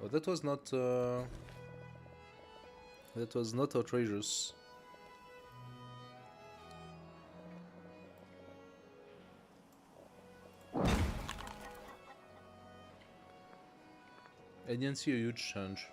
Oh, that was not... that was not outrageous. I didn't see a huge change.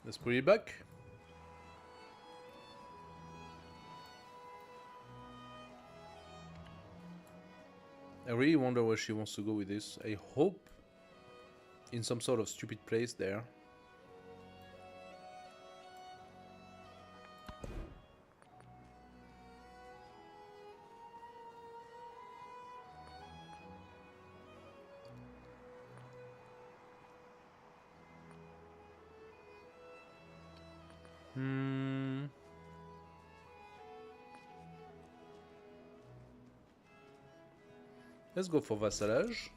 Let's put it back. I really wonder where she wants to go with this. I hope in some sort of stupid place there. Let's go for vassalage.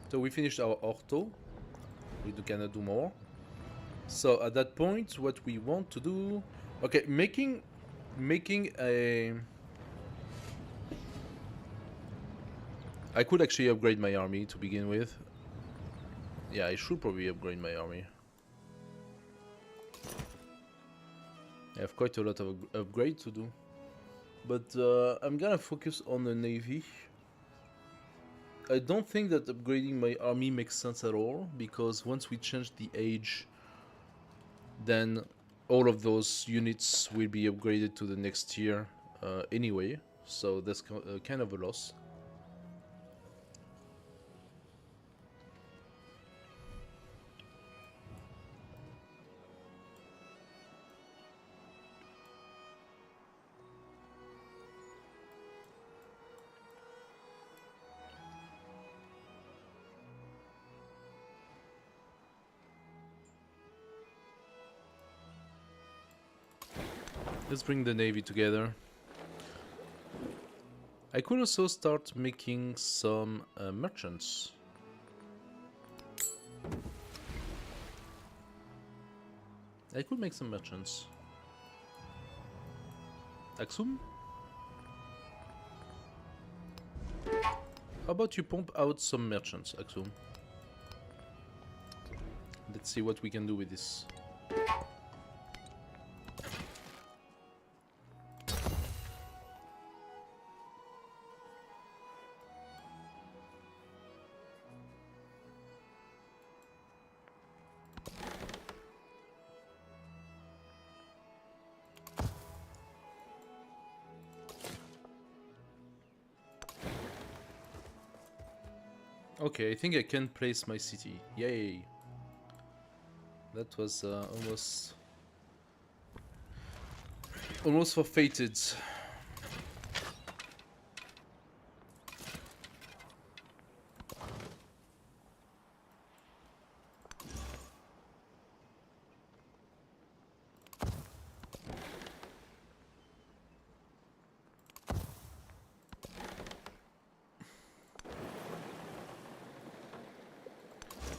So we finished our ortho. We cannot do more. So at that point, what we want to do... Okay, making a... I could actually upgrade my army to begin with. Yeah, I should probably upgrade my army. I have quite a lot of upgrade to do. But I'm gonna focus on the navy. I don't think that upgrading my army makes sense at all, because once we change the age, then all of those units will be upgraded to the next tier anyway, so that's kind of a loss. Let's bring the navy together. I could also start making some merchants. I could make some merchants. Aksum? How about you pump out some merchants, Aksum? Let's see what we can do with this. Okay, I think I can place my city. Yay! That was almost forfeited.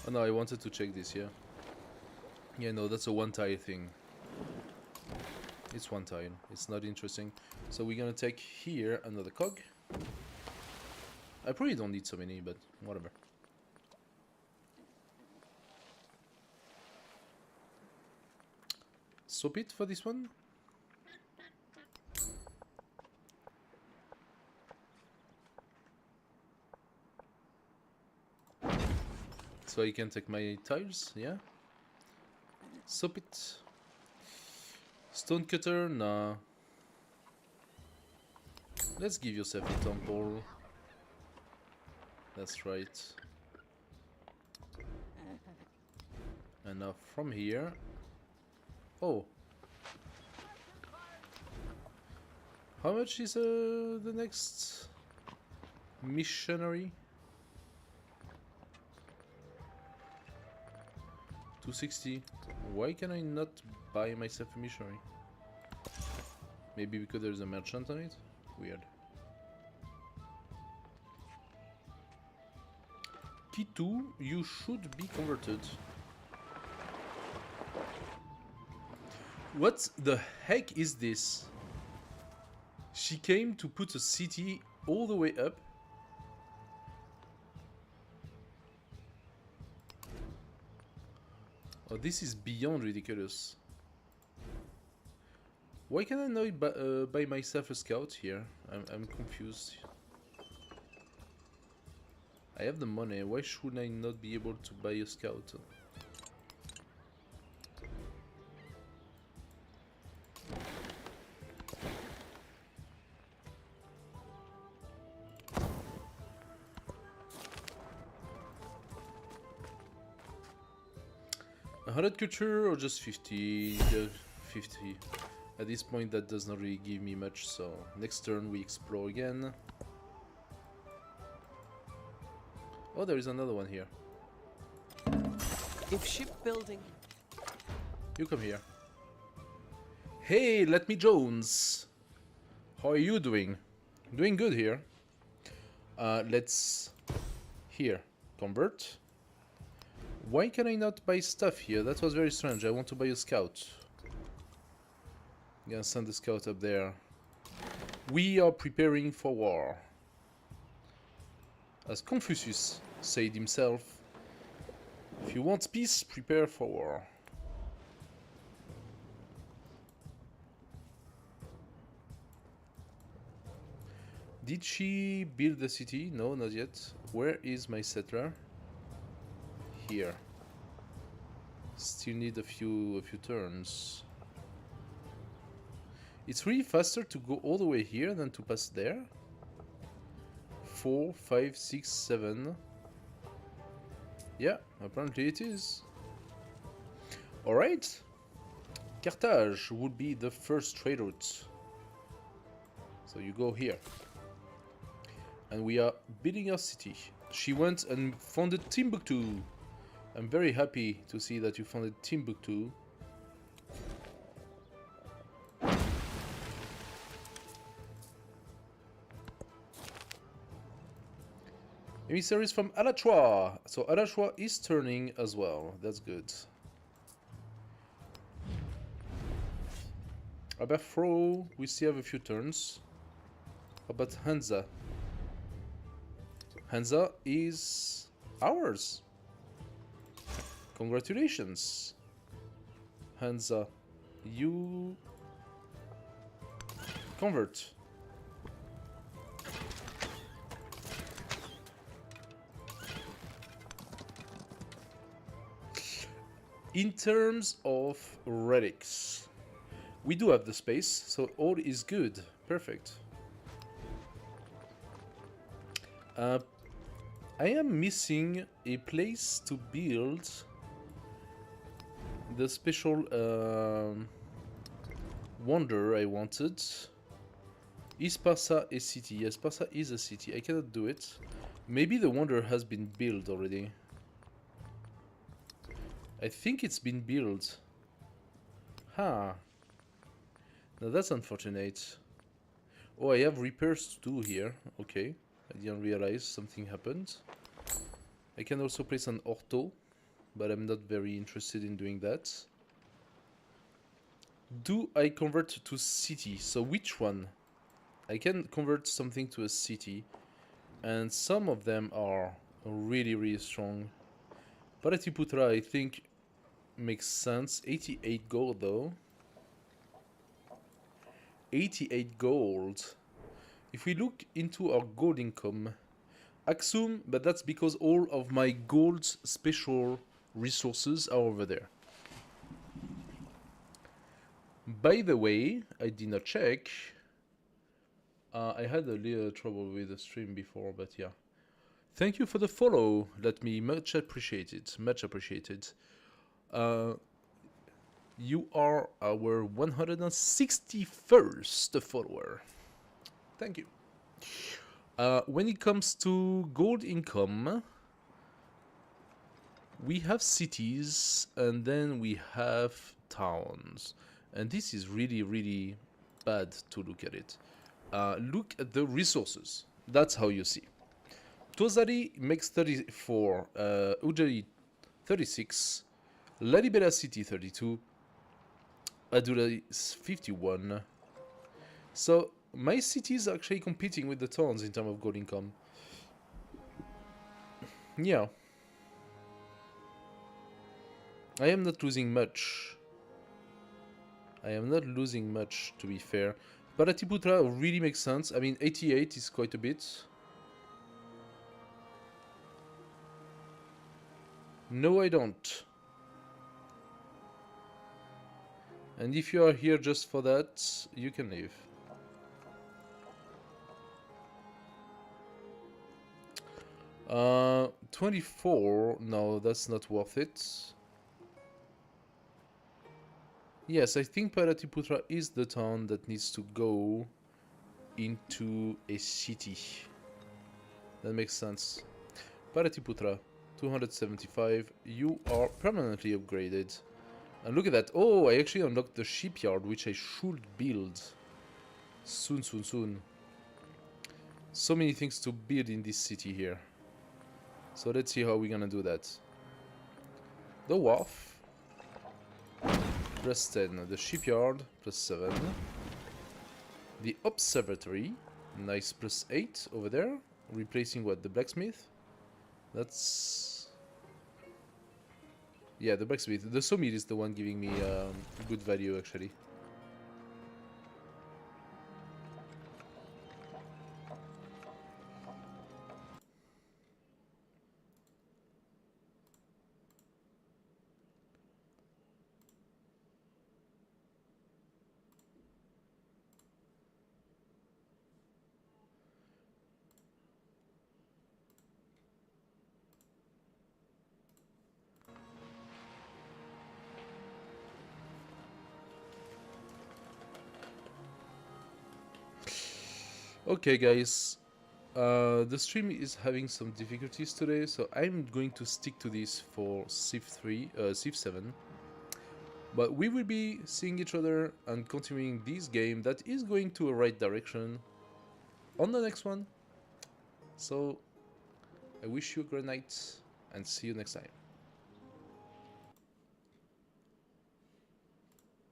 Oh no, I wanted to check this, yeah. Yeah, no, that's a one tile thing. It's one tile. It's not interesting. So we're gonna take here another cog. I probably don't need so many, but whatever. Swap it for this one. So I can take my tiles, yeah. Swap it. Stone cutter, nah. Let's give yourself a temple. That's right. And now from here. Oh. How much is the next missionary? 260. Why can I not buy myself a missionary? Maybe because there's a merchant on it? Weird. Key 2, you should be converted. What the heck is this? She came to put a city all the way up. Oh, this is beyond ridiculous. Why can I not buy myself a scout here? I'm confused. I have the money. Why should I not be able to buy a scout? A 100 culture or just 50? 50. At this point that does not really give me much, so next turn we explore again. Oh, there is another one here. If shipbuilding... You come here. Hey, Let Me Jones! How are you doing? Doing good here. Let's... Here. Convert. Why can I not buy stuff here? That was very strange. I want to buy a scout. I'm gonna send the scout up there. We are preparing for war. As Confucius said himself, if you want peace, prepare for war. Did she build the city? No, not yet. Where is my settler? Here. Still need a few turns. It's really faster to go all the way here than to pass there. 4, 5, 6, 7. Yeah, apparently it is. Alright. Carthage would be the first trade route. So you go here. And we are building our city. She went and founded Timbuktu. I'm very happy to see that you founded Timbuktu. Emissaries from Alachua. So Alachua is turning as well. That's good. Abafro, we still have a few turns. How about Hansa? Hansa is ours. Congratulations. Hansa, you convert. In terms of relics, we do have the space, so all is good. Perfect. I am missing a place to build the special wonder I wanted. Is Parsa a city? Yes, Parsa is a city. I cannot do it. Maybe the wonder has been built already. I think it's been built. Huh. Now that's unfortunate. Oh, I have repairs to do here. Okay. I didn't realize something happened. I can also place an ortho, but I'm not very interested in doing that. Do I convert to city? So which one? I can convert something to a city, and some of them are really, really strong. Paratiputra, I think, makes sense. 88 gold, though. 88 gold. If we look into our gold income, Aksum, but that's because all of my gold special resources are over there. By the way, I did not check. I had a little trouble with the stream before, but yeah. Thank you for the follow. Let me much appreciate it. Much appreciated. You are our 161st follower. Thank you. When it comes to gold income, we have cities and then we have towns. And this is really, really bad to look at it. Look at the resources. That's how you see. Tozari makes 34, Ujari 36, Lalibela City 32, Adula is 51. So my city is actually competing with the towns in terms of gold income. Yeah. I am not losing much. I am not losing much, to be fair. Paratiputra really makes sense. I mean, 88 is quite a bit. No, I don't. And if you are here just for that, you can leave. Uh, 24. No, that's not worth it. Yes, I think Paratiputra is the town that needs to go into a city. That makes sense. Paratiputra, 275. You are permanently upgraded. And look at that. Oh, I actually unlocked the shipyard, which I should build. Soon, soon, soon. So many things to build in this city here. So let's see how we're gonna do that. The wharf. Plus 10. The shipyard. Plus 7. The observatory. Nice, plus 8 over there. Replacing what? The blacksmith? That's... Yeah, the blacksmith. The sawmill is the one giving me good value, actually. Okay, guys. The stream is having some difficulties today, so I'm going to stick to this for Civ 3, Civ 7. But we will be seeing each other and continuing this game that is going to a right direction on the next one. So, I wish you a great night and see you next time.